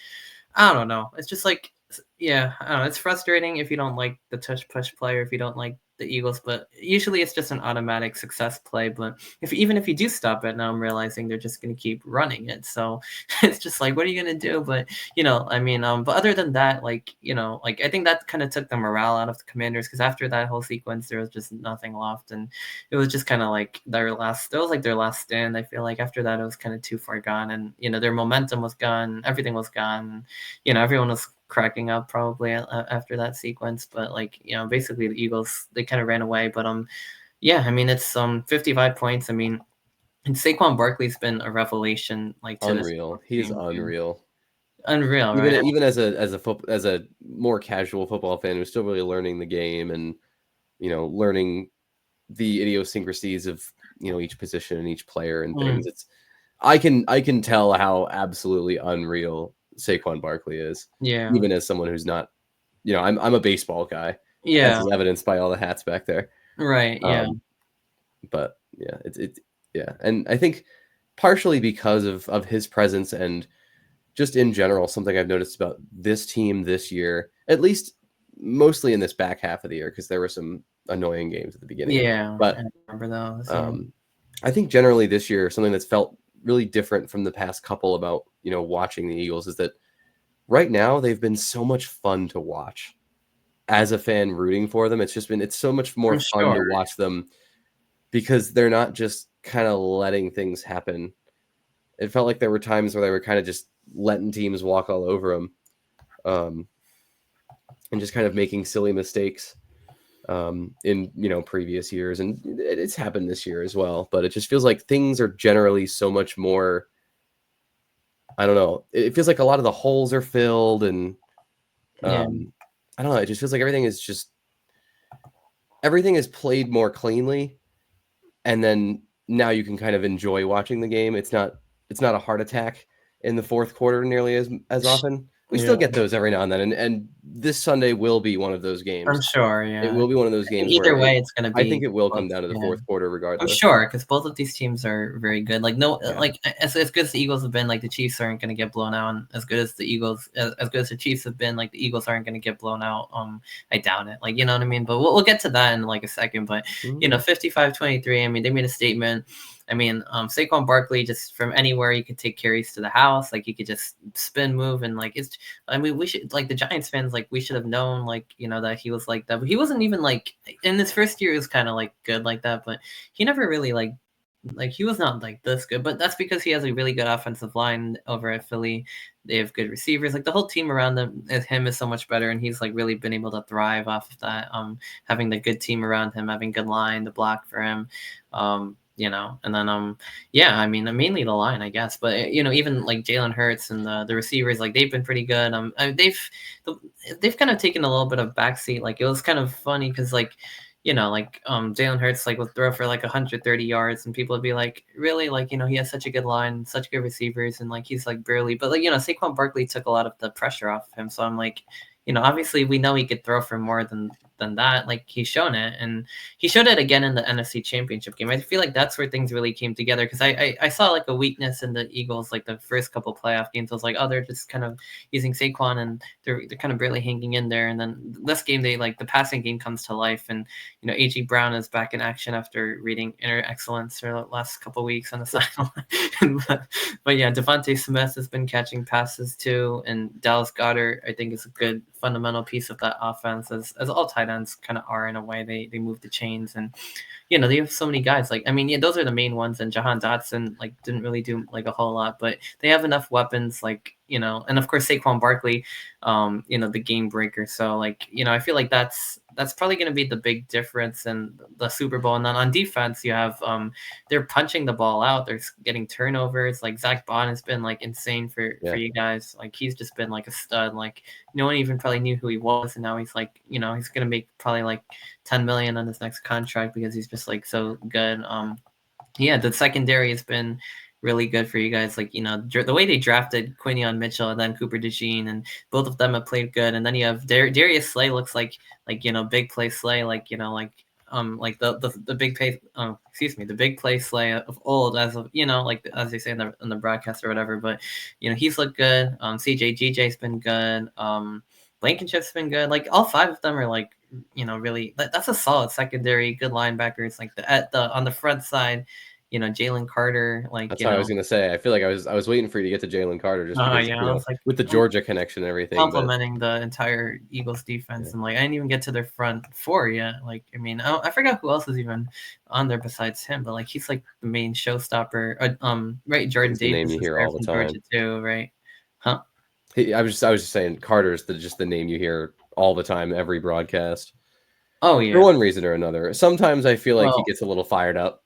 I don't know. It's just like, yeah, I don't know. It's frustrating if you don't like the tush push play, or if you don't like the Eagles, but usually it's just an automatic success play. But even if you do stop it, now I'm realizing they're just going to keep running it. So it's just like, what are you going to do? But, I mean, but other than that, like, like, I think that kind of took the morale out of the Commanders, because after that whole sequence, there was just nothing left. And it was just kind of like their last stand. I feel like after that, it was kind of too far gone, and, their momentum was gone. Everything was gone. Everyone was cracking up probably after that sequence. But, like, basically the Eagles, they kind of ran away. But yeah, I mean, it's 55 points. I mean, and Saquon Barkley's been a revelation, like, to unreal. He is unreal. Unreal, right? Even as a more casual football fan who's still really learning the game, and learning the idiosyncrasies of each position and each player and things. I can tell how absolutely unreal Saquon Barkley is. Yeah. Even as someone who's not, I'm a baseball guy. Yeah. As is evidenced by all the hats back there. Right. Yeah. But yeah, yeah, and I think partially because of his presence, and just in general, something I've noticed about this team this year, at least mostly in this back half of the year, because there were some annoying games at the beginning. Yeah, But I remember those. Yeah. I think generally this year, something that's felt really different from the past couple about, watching the Eagles, is that right now they've been so much fun to watch. As a fan rooting for them, it's so much more fun to watch them, because they're not just kind of letting things happen. It felt like there were times where they were kind of just letting teams walk all over them, and just kind of making silly mistakes in previous years, and it's happened this year as well. But it just feels like things are generally so much more, I don't know, it feels like a lot of the holes are filled, and I don't know, it just feels like everything is played more cleanly, and then now you can kind of enjoy watching the game. It's not a heart attack in the fourth quarter nearly as often. We still get those every now and then, and this Sunday will be one of those games. I'm sure, yeah. It will be one of those games. Either way, it's going to be. I think it will come down to the fourth quarter, regardless. I'm sure, because both of these teams are very good. Like, like, as good as the Eagles have been, like, the Chiefs aren't going to get blown out. And as good as the Chiefs have been, like, the Eagles aren't going to get blown out. I doubt it. Like, you know what I mean? But we'll get to that in, like, a second. But 55-23. I mean, they made a statement. I mean, Saquon Barkley, just from anywhere, you could take carries to the house. Like, you could just spin move, and, like, I mean, we should, like, the Giants fans, like, we should have known, like, that he was like that. But he wasn't even, like, in his first year, it was kind of, like, good like that. But he never really, like, like he was not like this good, but that's because he has a really good offensive line over at Philly. They have good receivers. Like the whole team around him is so much better, and he's like really been able to thrive off of that. Having the good team around him, having good line to block for him, and then yeah, I mean mainly the line, I guess, but even like Jalen Hurts and the receivers, like they've been pretty good. They've kind of taken a little bit of backseat. Like it was kind of funny because Jalen Hurts like would throw for like 130 yards, and people would be like, really, like he has such a good line, such good receivers, and like he's like barely. But like Saquon Barkley took a lot of the pressure off of him, so I'm like, obviously we know he could throw for more than that. Like he's shown it, and he showed it again in the NFC Championship game. I feel like that's where things really came together because I saw like a weakness in the Eagles like the first couple playoff games. I was like, oh, they're just kind of using Saquon and they're kind of barely hanging in there. And then this game, they like the passing game comes to life, and A.G. Brown is back in action after reading Inner Excellence for the last couple weeks on the sideline. but yeah, Devontae Smith has been catching passes too, and Dallas Goedert I think is a good fundamental piece of that offense, as all tight ends kind of are in a way. They move the chains, and they have so many guys. Like, I mean, yeah, those are the main ones. And Jahan Dotson, like, didn't really do like a whole lot, but they have enough weapons, like, and of course Saquon Barkley, the game breaker. So like, I feel like that's probably going to be the big difference in the Super Bowl. And then on defense, you have they're punching the ball out. They're getting turnovers. Like Zach Bond has been like insane for you guys. Like he's just been like a stud. Like no one even probably knew who he was, and now he's like, he's gonna make probably like 10 million on his next contract because he's just like so good. Yeah, the secondary has been really good for you guys. Like, the way they drafted Quinion Mitchell and then Cooper DeJean, and both of them have played good. And then you have Darius Slay looks like big play Slay, like the big play, the big play Slay of old, as of like as they say in the broadcast or whatever. But he's looked good. CJ GJ's been good. Blankenship's been good. Like all five of them are like really that's a solid secondary, good linebackers. Like on the front side, Jalen Carter, like that's what I was gonna say. I feel like I was waiting for you to get to Jalen Carter just because I was like with the Georgia connection and everything. Complimenting the entire Eagles defense, and like I didn't even get to their front four yet. Like I mean, I forgot who else is even on there besides him, but like he's like the main showstopper. Right, Jordan Davis the name you hear all the time. Georgia too, right? Huh? I was just saying Carter's just the name you hear all the time, every broadcast. Oh yeah. For one reason or another. Sometimes I feel like he gets a little fired up,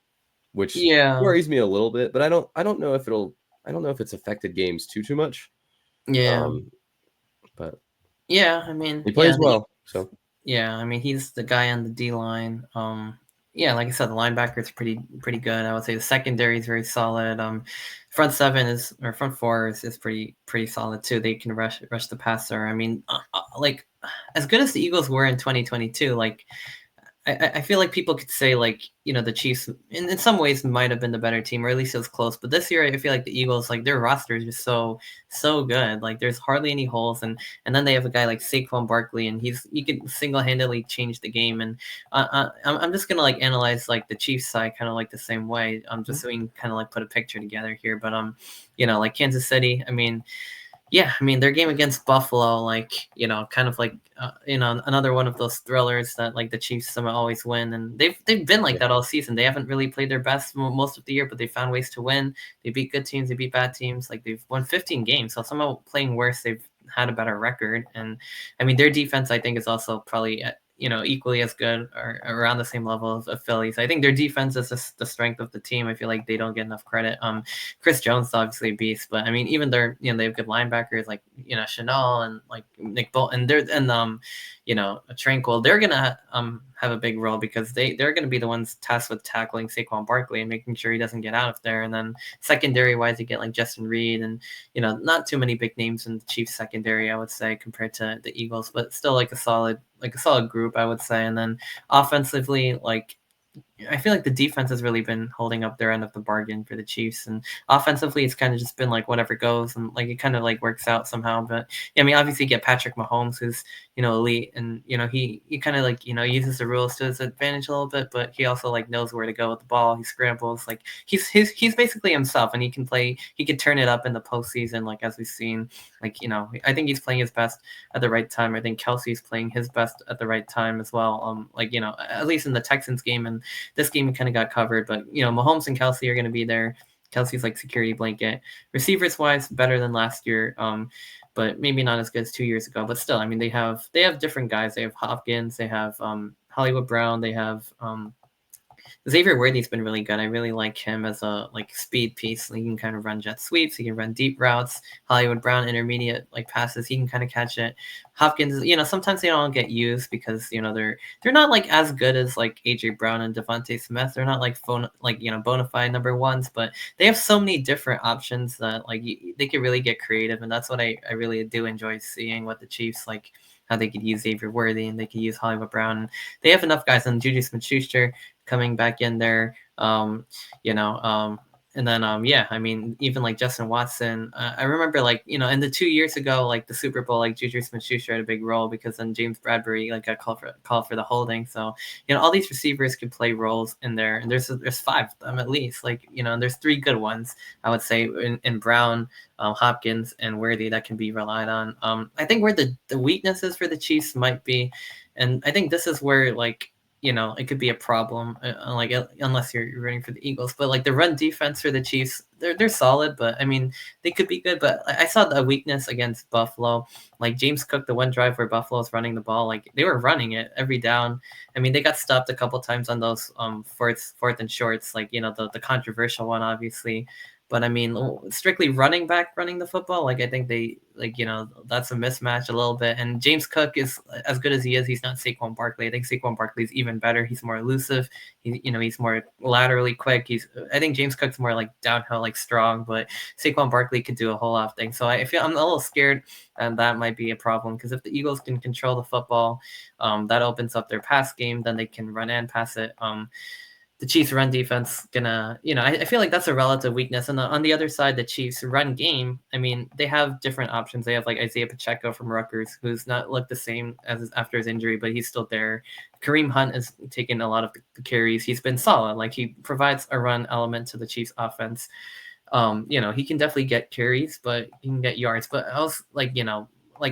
which worries me a little bit. But I don't know if it's affected games too much. Yeah. But yeah, I mean, he plays well. So yeah, I mean, he's the guy on the D line. Yeah, like I said, the linebacker is pretty good. I would say the secondary is very solid. Front front four is pretty solid too. They can rush the passer. I mean, like as good as the Eagles were in 2022, like I feel like people could say like the Chiefs in some ways might have been the better team, or at least it was close. But this year I feel like the Eagles, like their roster is just so good. Like there's hardly any holes, and then they have a guy like Saquon Barkley, and he can single-handedly change the game. And I'm just gonna like analyze like the Chiefs side kind of like the same way. Just so we can kind of like put a picture together here. But like Kansas City, I mean. Yeah, I mean their game against Buffalo, like kind of like another one of those thrillers that like the Chiefs somehow always win, and they've been like that all season. They haven't really played their best most of the year, but they found ways to win. They beat good teams, they beat bad teams. Like they've won 15 games, so somehow playing worse, they've had a better record. And I mean their defense, I think, is also probably equally as good or around the same level of Phillies. I think their defense is just the strength of the team. I feel like they don't get enough credit. Chris Jones is obviously a beast, but I mean, even they have good linebackers like Chanel and like Nick Bolton, Tranquil. They're gonna have a big role because they're gonna be the ones tasked with tackling Saquon Barkley and making sure he doesn't get out of there. And then secondary wise, you get like Justin Reed and not too many big names in the Chiefs secondary, I would say, compared to the Eagles, but still like a solid group, I would say. And then offensively, like I feel like the defense has really been holding up their end of the bargain for the Chiefs, and offensively, it's kind of just been like whatever goes, and like it kind of like works out somehow. But yeah, I mean, obviously, you get Patrick Mahomes, who's elite, and he kind of like uses the rules to his advantage a little bit, but he also like knows where to go with the ball. He scrambles, like he's basically himself, and he can play. He could turn it up in the postseason, like as we've seen. Like I think he's playing his best at the right time. I think Kelsey's playing his best at the right time as well. Like at least in the Texans game and this game kind of got covered, but Mahomes and Kelsey are going to be there. Kelsey's like security blanket. Receivers wise, better than last year, but maybe not as good as 2 years ago. But still, I mean, they have different guys. They have Hopkins, they have Hollywood Brown, they have Xavier Worthy's been really good. I really like him as a speed piece. He can kind of run jet sweeps. He can run deep routes. Hollywood Brown, intermediate passes. He can kind of catch it. Hopkins, sometimes they don't get used because they're not like as good as like AJ Brown and Devontae Smith. They're not like bona fide number ones, but they have so many different options that they could really get creative, and that's what I really do enjoy seeing with the Chiefs. Like how they could use Xavier Worthy and they could use Hollywood Brown. They have enough guys, and Juju Smith-Schuster coming back in there, and then I mean, even like Justin Watson, I remember in the 2 years ago, like the Super Bowl, like Juju Smith-Schuster had a big role because then James Bradbury got called for the holding. So all these receivers could play roles in there, and there's 5 of them at least. And there's 3 good ones I would say in Brown, Hopkins, and Worthy that can be relied on. I think where the weaknesses for the Chiefs might be, and I think this is where it could be a problem, unless you're rooting for the Eagles. But the run defense for the Chiefs, they're solid, but I mean they could be good. But I saw the weakness against Buffalo. Like James Cook, the one drive where Buffalo's running the ball, they were running it every down. I mean they got stopped a couple times on those fourth and shorts, the controversial one, obviously. But I mean, strictly running the football, I think they that's a mismatch a little bit. And James Cook is as good as he is. He's not Saquon Barkley. I think Saquon Barkley is even better. He's more elusive. He's more laterally quick. I think James Cook's more downhill, strong. But Saquon Barkley could do a whole lot of things. So I feel I'm a little scared, and that might be a problem because if the Eagles can control the football, that opens up their pass game. Then they can run and pass it. The Chiefs' run defense gonna, I feel like that's a relative weakness. And on the other side, the Chiefs' run game, I mean, they have different options. They have Isaiah Pacheco from Rutgers, who's not looked the same as after his injury, but he's still there. Kareem Hunt has taken a lot of the carries. He's been solid. He provides a run element to the Chiefs' offense. He can definitely get carries, but he can get yards. But else,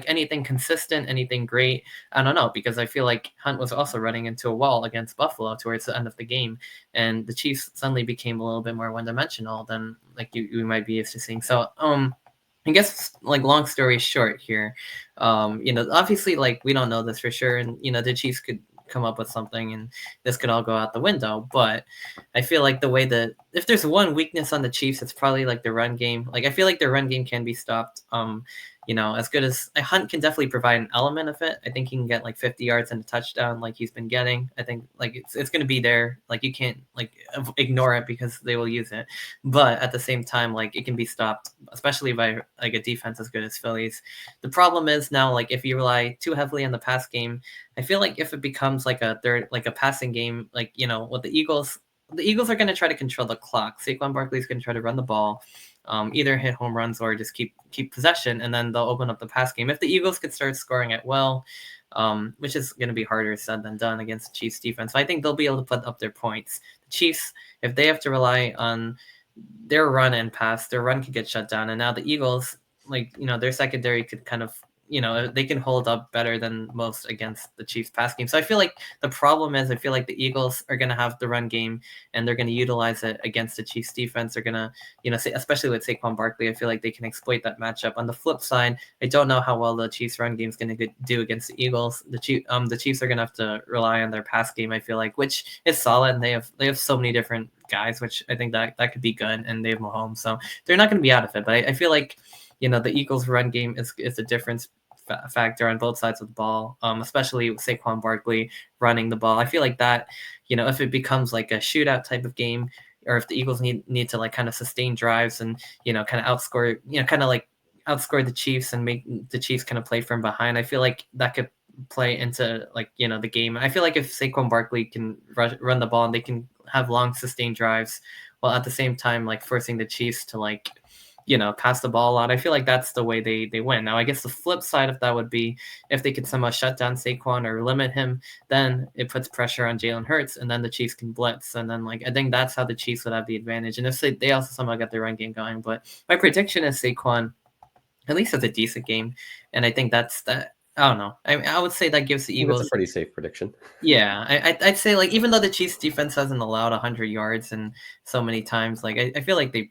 anything consistent, anything great, I don't know, because I feel like Hunt was also running into a wall against Buffalo towards the end of the game, and the Chiefs suddenly became a little bit more one-dimensional than you might be used to seeing. So I guess long story short here, obviously we don't know this for sure, and the Chiefs could come up with something and this could all go out the window. But I feel like the way that if there's one weakness on the Chiefs, it's probably the run game. I feel like their run game can be stopped. As good as Hunt can definitely provide an element of it. I think he can get 50 yards and a touchdown like he's been getting. I think it's going to be there. You can't ignore it because they will use it. But at the same time, it can be stopped, especially by a defense as good as Philly's. The problem is now, if you rely too heavily on the pass game, I feel like if it becomes a passing game, with the Eagles are going to try to control the clock. Saquon Barkley is going to try to run the ball, either hit home runs or just keep possession, and then they'll open up the pass game. If the Eagles could start scoring at will, which is going to be harder said than done against the Chiefs defense, so I think they'll be able to put up their points. The Chiefs, if they have to rely on their run and pass, their run could get shut down, and now the Eagles, their secondary could kind of, they can hold up better than most against the Chiefs pass game. So I feel like the problem is, I feel like the Eagles are going to have the run game and they're going to utilize it against the Chiefs defense. They're going to, especially with Saquon Barkley, I feel like they can exploit that matchup. On the flip side, I don't know how well the Chiefs run game is going to do against the Eagles. The Chiefs are going to have to rely on their pass game, I feel like, which is solid. And they have so many different guys, which I think that could be good. And they have Mahomes, so they're not going to be out of it. But I feel like, the Eagles run game is a difference factor on both sides of the ball, especially with Saquon Barkley running the ball. I feel like that, if it becomes a shootout type of game, or if the Eagles need to kind of sustain drives and, kind of outscore, outscore the Chiefs and make the Chiefs kind of play from behind, I feel like that could play into the game. I feel like if Saquon Barkley can run the ball and they can have long sustained drives, while at the same time forcing the Chiefs to pass the ball a lot, I feel like that's the way they win. Now, I guess the flip side of that would be if they could somehow shut down Saquon or limit him, then it puts pressure on Jalen Hurts, and then the Chiefs can blitz. And then, I think that's how the Chiefs would have the advantage. And if they also somehow get their run game going. But my prediction is Saquon at least has a decent game. And I think that's that. I don't know. I would say that gives the I think that's a Eagles. pretty safe prediction. Yeah, I'd say like even though the Chiefs defense hasn't allowed 100 yards and so many times, like I feel like they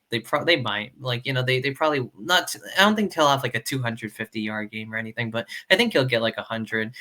might like they probably not. I don't think he'll have like a 250-yard game or anything, but I think he'll get like 100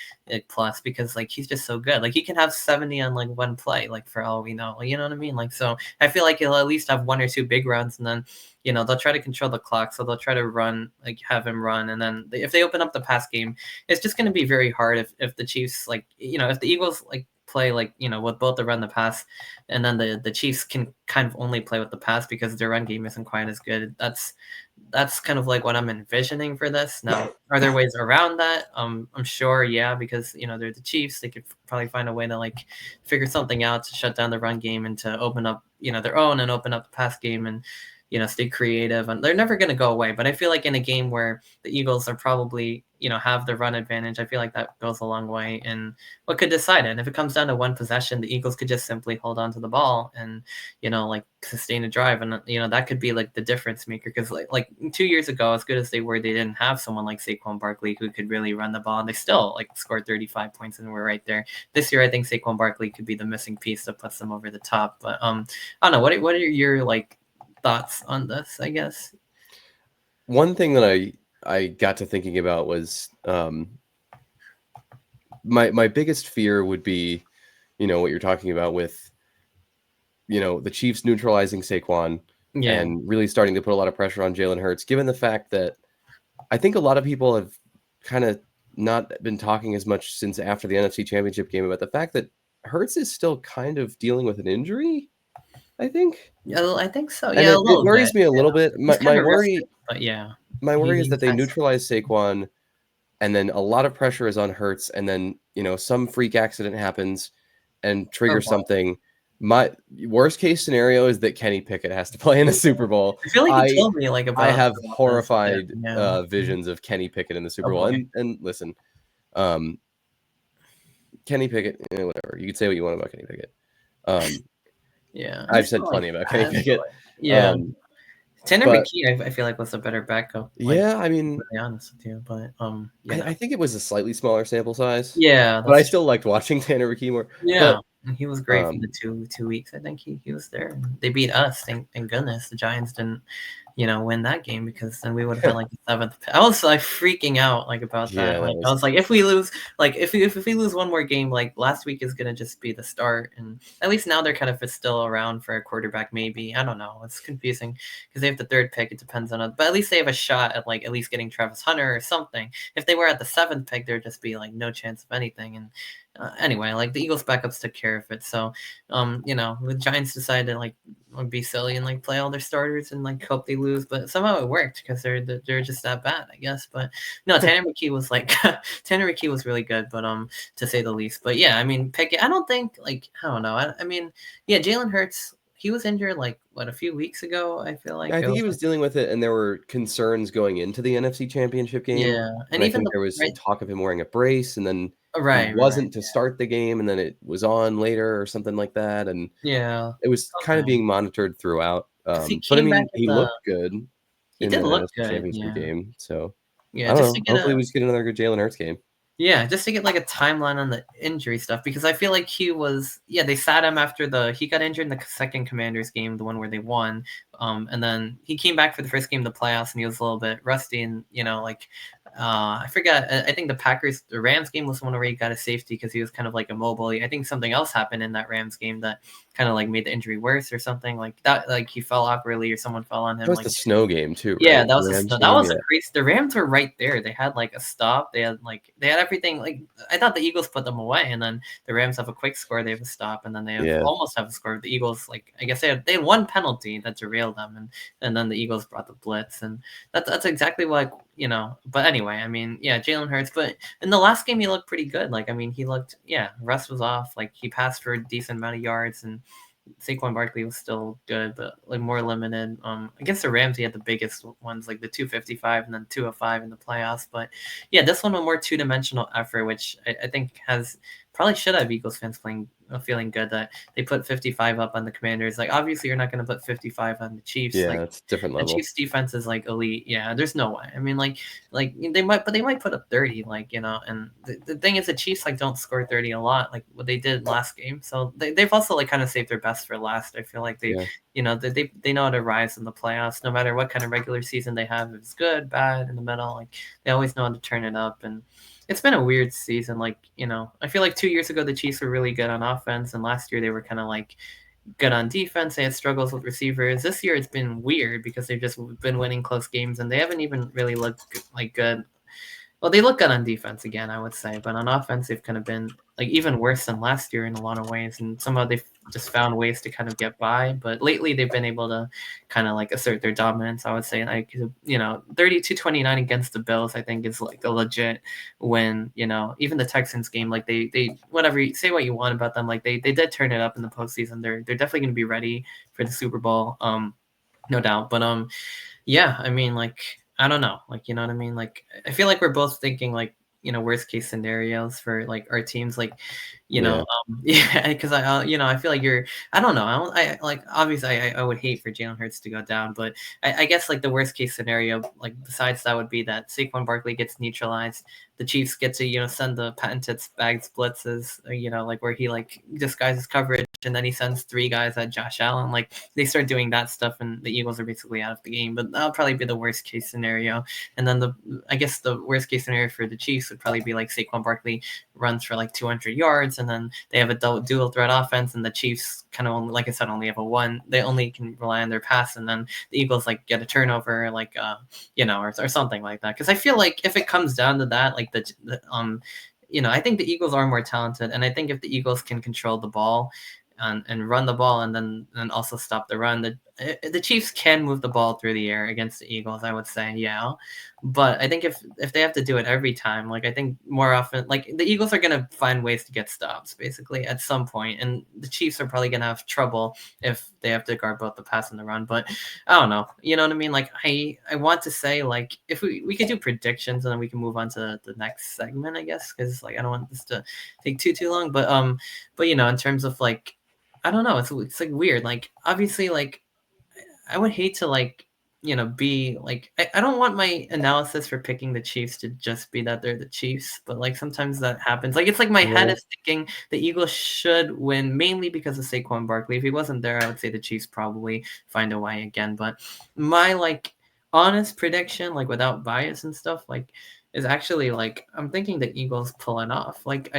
plus because like he's just so good. Like he can have 70 on like one play, like for all we know. Like, you know what I mean? Like so, I feel like he'll at least have one or two big runs, and then they'll try to control the clock, so they'll try to run like have him run, and then if they open up the pass game it's just going to be very hard if the Chiefs like if the Eagles like play like with both the run the pass, and then the Chiefs can kind of only play with the pass because their run game isn't quite as good. That's kind of like what I'm envisioning for this. Now, are there ways around that? I'm sure, yeah, because they're the Chiefs. They could probably find a way to like figure something out to shut down the run game and to open up their own and open up the pass game and stay creative. And they're never going to go away. But I feel like in a game where the Eagles are probably have the run advantage, I feel like that goes a long way and what could decide it. And if it comes down to one possession, the Eagles could just simply hold on to the ball and like sustain a drive, and that could be like the difference maker. Because like 2 years ago, as good as they were, they didn't have someone like Saquon Barkley who could really run the ball, and they still like scored 35 points and were right there. This year, I think Saquon Barkley could be the missing piece that puts them over the top. But I don't know. What are your like thoughts on this? I guess. One thing that I got to thinking about was my biggest fear would be, what you're talking about with, the Chiefs neutralizing Saquon Yeah. and really starting to put a lot of pressure on Jalen Hurts, given the fact that I think a lot of people have kind of not been talking as much since after the NFC Championship game about the fact that Hurts is still kind of dealing with an injury, I think. Yeah, I think so. And Yeah, a it little bit. worries me a little bit. He's My kind my of rested, worry but yeah, my worry is he's that they had neutralize Saquon and then a lot of pressure is on Hurts, and then some freak accident happens and oh triggers boy. something. My worst case scenario is that Kenny Pickett has to play in the Super Bowl. I feel like you I told me like I about have this. Yeah, horrified yeah. visions of Kenny Pickett in the Oh Super Bowl. boy. And listen, um, Kenny Pickett, whatever you could say what you want about Kenny Pickett. Yeah, I've he's said not like plenty about Kenny bad, but Pickett. like, yeah. Um, Tanner but McKee, I feel like was a better backup. Like, yeah, I to be mean, really honest with you, but I think it was a slightly smaller sample size, yeah, but I that's true. still liked watching Tanner McKee more. Yeah, But and he was great for the um, two weeks. I think he was there. They beat us. Thank goodness the Giants didn't win that game because then we would have been like the seventh. I was like freaking out like about yeah, that. that Like I was was like, if we lose, like if we lose one more game, like last week is gonna just be the start. And at least now they're kind of still around for a quarterback. Maybe I don't know. It's confusing because they have the third pick. It depends on it, but at least they have a shot at like at least getting Travis Hunter or something. If they were at the seventh pick, there'd just be like no chance of anything. And anyway, like the Eagles backups took care of it. So, the Giants decided to like be silly and like play all their starters and like hope they lose, but somehow it worked because they're just that bad, I guess. But no, Tanner McKee was like Tanner McKee was really good, but to say the least. But yeah, I mean Pickett, I don't think like I don't know. I mean, yeah, Jalen Hurts, he was injured like what a few weeks ago. I feel like I it think he was was like dealing with it, and there were concerns going into the NFC Championship game, yeah, and and I even think the there was some right, talk of him wearing a brace, and then he right, wasn't to start the game, and then it was on later or something like that, and yeah, it was kind of something being monitored throughout. because he But I came back mean, at he the looked good he in did that look NFC good, Championship yeah, game, so yeah, I don't just to know. get Hopefully, a we just get another good Jalen Hurts game. Yeah, just to get like a timeline on the injury stuff because I feel like they sat him after he got injured in the second Commanders game, the one where they won. And then he came back for the first game of the playoffs and he was a little bit rusty and like I forgot. I think the Rams game was one where he got a safety because he was kind of like immobile. I think something else happened in that Rams game that kind of like made the injury worse or something like that. Like he fell awkwardly or someone fell on That him. was Like the snow game too, yeah, right? that The was Rams that game, was a yeah. crazy. The Rams were right there. They had like a stop. They had everything. Like I thought the Eagles put them away, and then the Rams have a quick score. They have a stop, and then they have Yeah. almost have a score. The Eagles, like I guess they had one penalty that derailed them, and then the Eagles brought the blitz, and that's exactly what But anyway, I mean, yeah, Jalen Hurts. But in the last game, he looked pretty good. Like I mean, he looked Russ was off. Like he passed for a decent amount of yards and. Saquon Barkley was still good, but like more limited. Against the Rams, he had the biggest ones, like the 255 and then 205 in the playoffs. But yeah, this one a more two-dimensional effort, which I think probably should have Eagles fans playing feeling good that they put 55 up on the Commanders. Like, obviously, you're not going to put 55 on the Chiefs. Yeah, Like, it's different the level. Chiefs defense is like elite. Yeah, there's no way. I mean, like they might, but they might put up 30. Like, and the thing is, the Chiefs like don't score 30 a lot, like what they did last game. So they've also like kind of saved their best for last. I feel like Yeah. they know how to rise in the playoffs, no matter what kind of regular season they have. If it's good, bad, in the middle, like they always know how to turn it up. And it's been a weird season. Like, I feel like 2 years ago the Chiefs were really good on offense, and last year they were kind of like good on defense. They had struggles with receivers. This year it's been weird because they've just been winning close games, and they haven't even really looked like good. Well, they look good on defense again, I would say, but on offense, they've kind of been like even worse than last year in a lot of ways, and somehow they've just found ways to kind of get by. But lately, they've been able to kind of like assert their dominance. I would say, like 32-29 against the Bills, I think is like a legit win. Even the Texans game, like they whatever say what you want about them, like they did turn it up in the postseason. They're definitely going to be ready for the Super Bowl, no doubt. But yeah, I mean, like, I don't know, like, you know what I mean? Like, I feel like we're both thinking like, worst case scenarios for like our teams, like, Yeah. yeah, because I feel like I don't know, I like, obviously, I would hate for Jalen Hurts to go down, but I guess like the worst case scenario, like besides that, would be that Saquon Barkley gets neutralized, the Chiefs get to send the patented bags blitzes, like where he like disguises coverage, and then he sends three guys at Josh Allen, like they start doing that stuff, and the Eagles are basically out of the game. But that'll probably be the worst case scenario. And then I guess the worst case scenario for the Chiefs would probably be like Saquon Barkley runs for like 200 yards, and then they have a dual threat offense, and the Chiefs kind of only, like I said, only have a one. They only can rely on their pass, and then the Eagles like get a turnover, like or something like that. Because I feel like if it comes down to that, like I think the Eagles are more talented, and I think if the Eagles can control the ball and run the ball, and then also stop the run, the Chiefs can move the ball through the air against the Eagles, I would say, yeah. But I think if they have to do it every time, like I think more often, like the Eagles are gonna find ways to get stops basically at some point, and the Chiefs are probably gonna have trouble if they have to guard both the pass and the run. But I don't know, you know what I mean? Like I want to say, like, if we could do predictions, and then we can move on to the next segment, I guess, because like I don't want this to take too long. But in terms of like, I don't know, it's like weird. Like obviously, like I would hate to like be like, I don't want my analysis for picking the Chiefs to just be that they're the Chiefs, but like sometimes that happens. Like it's like my head Yeah. is thinking the Eagles should win mainly because of Saquon Barkley. If he wasn't there, I would say the Chiefs probably find a way again. But my like honest prediction, like without bias and stuff, like is actually like I'm thinking the Eagles pull it off. Like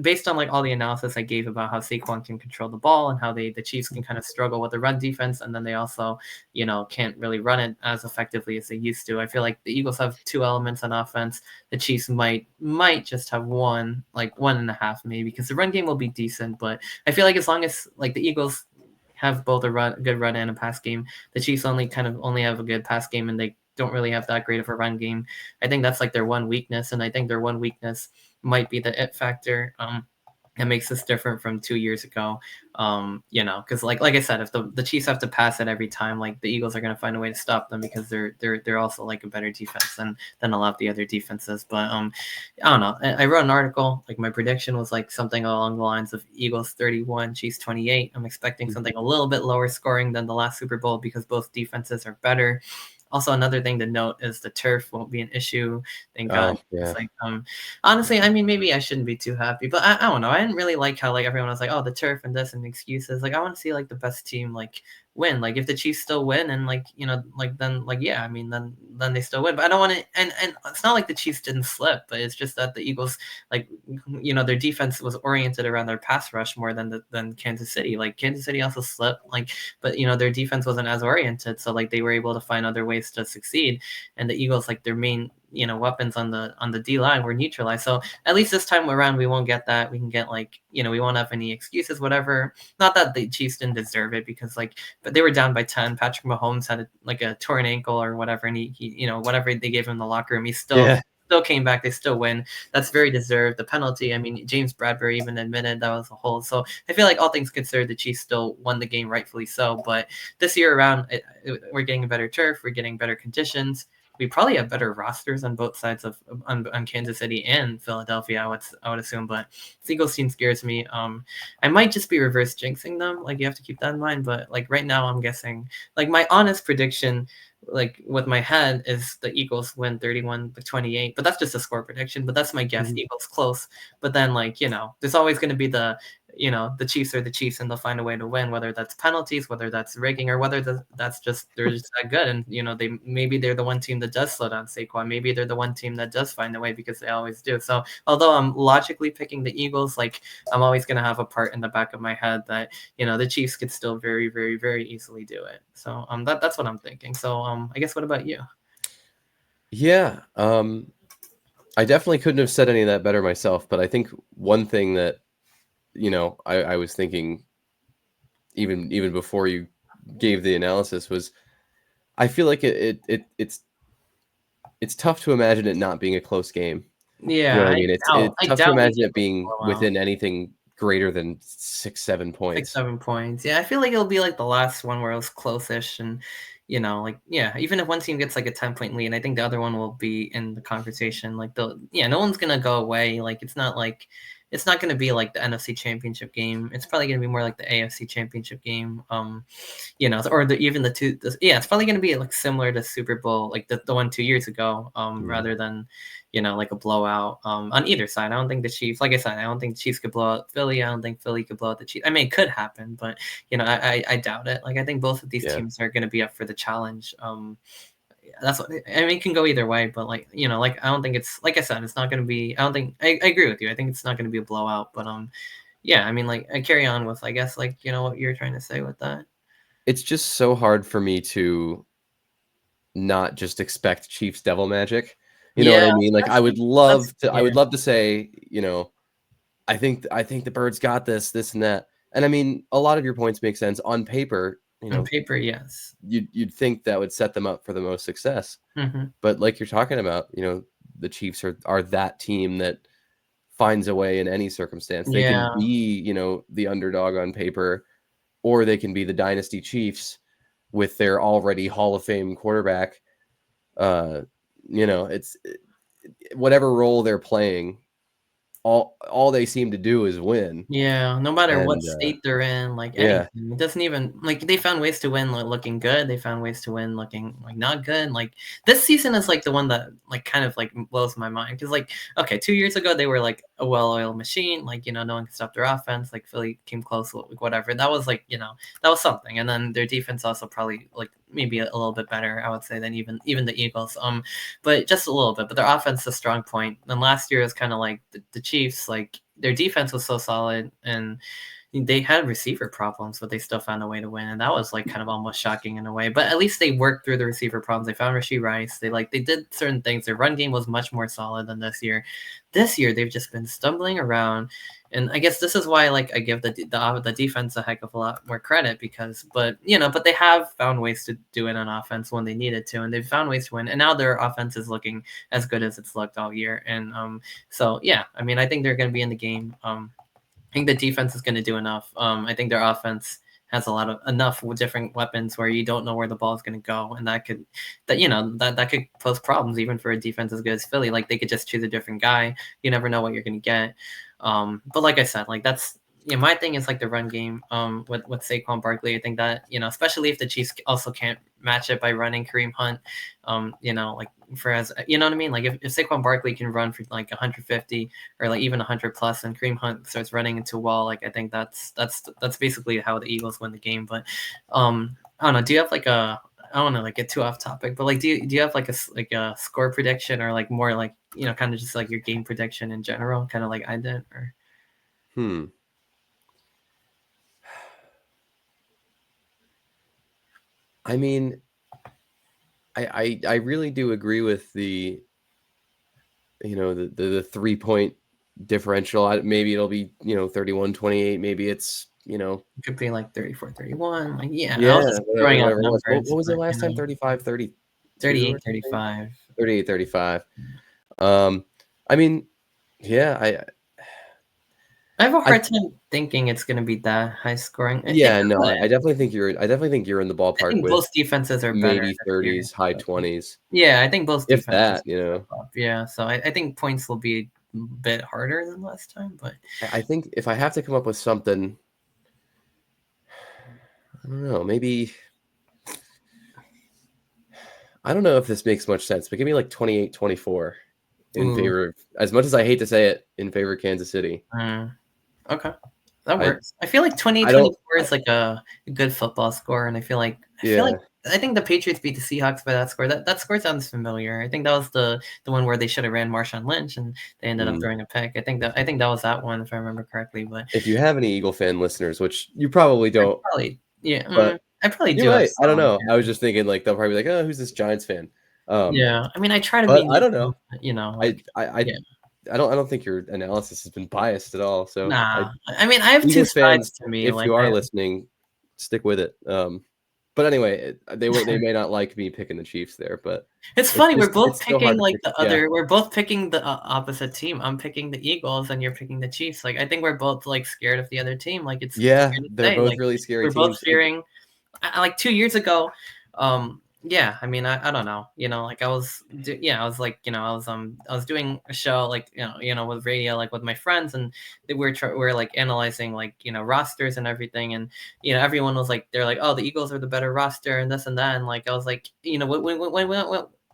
based on like all the analysis I gave about how Saquon can control the ball and how the Chiefs can kind of struggle with the run defense, and then they also can't really run it as effectively as they used to. I feel like the Eagles have two elements on offense. The Chiefs might just have one, like one and a half maybe, because the run game will be decent. But I feel like as long as like the Eagles have both a good run and a pass game, the Chiefs only have a good pass game, and they don't really have that great of a run game. I think that's like their one weakness, and I think their one weakness might be the it factor. That makes this different from 2 years ago. Because like I said, if the Chiefs have to pass it every time, like the Eagles are going to find a way to stop them because they're also like a better defense than a lot of the other defenses. But I don't know. I wrote an article. Like my prediction was like something along the lines of Eagles 31, Chiefs 28. I'm expecting something a little bit lower scoring than the last Super Bowl because both defenses are better. Also, another thing to note is the turf won't be an issue. Thank God. Oh, yeah. It's like, honestly, I mean, maybe I shouldn't be too happy, but I don't know. I didn't really like how like everyone was like, oh, the turf and this and excuses. Like, I want to see like the best team like win. Like, if the Chiefs still win, and like like then like yeah, I mean then they still win. But I don't want to. And it's not like the Chiefs didn't slip, but it's just that the Eagles, like their defense was oriented around their pass rush more than Kansas City. Like Kansas City also slipped. Like, but their defense wasn't as oriented, so like they were able to find other ways to succeed. And the Eagles, like their main weapons on the D line were neutralized. So at least this time around we won't get that. We can get like we won't have any excuses, whatever. Not that the Chiefs didn't deserve it, because like, but they were down by 10. Patrick Mahomes had like a torn ankle or whatever, and he whatever they gave him in the locker room, he still came back. They still win. That's very deserved. The penalty, I mean, James Bradbury even admitted that was a hold. So I feel like all things considered, the Chiefs still won the game, rightfully so. But this year around, we're getting a better turf. We're getting better conditions. we probably have better rosters on both sides of on Kansas City and Philadelphia. I would assume, but this Eagles team scares me. I might just be reverse jinxing them. Like you have to keep that in mind. But like right now, I'm guessing like my honest prediction like with my head is the Eagles win 31-28, but that's just a score prediction. But that's my guess. Mhm. Eagles close, but then like there's always going to be the Chiefs are the Chiefs and they'll find a way to win, whether that's penalties, whether that's rigging, or whether that's just they're just that good. And they're the one team that does slow down Saquon. Maybe they're the one team that does find a way because they always do. So although I'm logically picking the Eagles, like I'm always going to have a part in the back of my head that the Chiefs could still very, very, very easily do it. So that's what I'm thinking. So I guess what about you? Yeah, I definitely couldn't have said any of that better myself, but I think one thing that, I was thinking even before you gave the analysis was I feel like it's tough to imagine it not being a close game. You know Yeah, what I I mean? It's doubt it's I tough to doubt we imagine get it like a being blowout. within anything greater than 6, 7 Six, points. 7 points. Yeah, I feel like it'll be like the last one where it was close-ish, and like yeah, even if one team gets like a 10-point lead, I think the other one will be in the conversation. Like no one's gonna go away. Like it's not gonna be like the NFC Championship game. It's probably gonna be more like the AFC Championship game. Or even it's probably gonna be like similar to Super Bowl, like the one 2 years ago, Mhm. rather than like a blowout on either side. I don't think the Chiefs, like I said, I don't think the Chiefs could blow out Philly. I don't think Philly could blow out the Chiefs. I mean, it could happen, but I doubt it. Like I think both of these Yeah. teams are going to be up for the challenge. That's what I mean. It can go either way, but like like I don't think it's like I said, it's not going to be. I don't think I agree with you. I think it's not going to be a blowout, but yeah. I mean, like I carry on with I guess like what you're trying to say with that. It's just so hard for me to not just expect Chiefs devil magic. You know what Yeah, I mean? Like that's I yeah. would love to say, I think the Birds got this and that. And I mean, a lot of your points make sense on paper, On paper, yes. you'd think that would set them up for the most success. Hmm. But like you're talking about, the Chiefs are that team that finds a way in any circumstance. They can Yeah, be, the underdog on paper, or they can be the dynasty Chiefs with their already Hall of Fame quarterback. Uh, it's whatever role they're playing, all they seem to do is win. yeah, no matter what And state they're in, like, yeah, anything, it doesn't even like, they found ways to win, like, looking good, they found ways to win looking, like, not good, like, this season is, like, the one that, like, kind of, like, blows my mind because like, okay, 2 years ago, they were, like, a well-oiled machine, like, no one could stop their offense, like, Philly came close, like, whatever, that was, like, that was something, and then their defense also probably, like, maybe a little bit better, I would say, than even the Eagles, but just a little bit, but their offense is a strong point, and last year is kinda like the Chiefs, like, their defense was so solid and they had receiver problems, but they still found a way to win. And that was like kind of almost shocking in a way. But at least they worked through the receiver problems. They found Rasheed Rice. They did certain things. Their run game was much more solid than this year. This year they've just been stumbling around. And I guess this is why like I give the defense a heck of a lot more credit because but they have found ways to do it on offense when they needed to, and they've found ways to win. And now their offense is looking as good as it's looked all year. And so yeah, I mean I think they're gonna be in the game. I think the defense is going to do enough. I think their offense has a lot of enough different weapons where you don't know where the ball is going to go, and that could pose problems even for a defense as good as Philly. Like they could just choose a different guy. You never know what you're going to get. But like I said, like that's my thing is like the run game. With Saquon Barkley, I think that especially if the Chiefs also can't match it by running Kareem Hunt, like for as you know what I mean. Like if Saquon Barkley can run for like 150 or like even 100 plus, and Kareem Hunt starts running into a wall, like I think that's basically how the Eagles win the game. But I don't know. Do you have like a I don't want to like get too off topic, but like do you have like a score prediction or like more like kind of just like your game prediction in general, kind of like I did or. hmm. I mean, I really do agree with the 3 point differential. Maybe it'll be 31-28. Maybe it's It could be like 34-31. Like, yeah, I yeah, was just throwing out whatever it was. What numbers, was it but last time? 35-32 or something. 38-35. 38-35. I mean, yeah, I have a I hard time thinking it's gonna be that high scoring. It Yeah, no, could. I definitely think you're in the I ballpark think with both defenses are better maybe this year. 30s, high So, 20s, yeah, I think both if defenses that, will step up. Yeah, so I think points will be a bit harder than last time, but I think if I have to come up with something, I don't know, maybe I don't know if this makes much sense, but give me like 28-24 in ooh, favor of, as much as I hate to say it, in favor of Kansas City. mm, okay. That I works. I feel like I don't 28-24 I is like a good football score, and yeah, I think the Patriots beat the Seahawks by that score. That score sounds familiar. I think that was the one where they should have ran Marshawn Lynch and they ended up mm. throwing a pick. I think that was that one if I remember correctly. But If you have any Eagle fan listeners, which you probably I don't, probably yeah, but I probably you do have might, I don't some. know. I was just thinking like they'll probably be like, "Oh, who's this Giants fan?" Um, Yeah, I mean I try to but be I don't know. neutral, but, I like I I yeah. I don't think your analysis has been biased at all, so I Nah, I mean I have two Eagles sides fans, to me. if Like you are I listening, stick with it. But anyway, they may not like me picking the Chiefs there, but It's funny, it's still hard to pick. Yeah, we're both picking the o opposite team. I'm picking the Eagles and you're picking the Chiefs. Like, I think we're both, like, scared of the other team. Like, it's yeah, weird to they're say. both Like, really scary we're both teams. fearing like 2 years ago, yeah, I mean, I don't know, like I was like, I was doing a show like, with radio, like with my friends, and we were like analyzing like, rosters and everything, and everyone was like, they're like, oh, the Eagles are the better roster and this and that, and like I was like,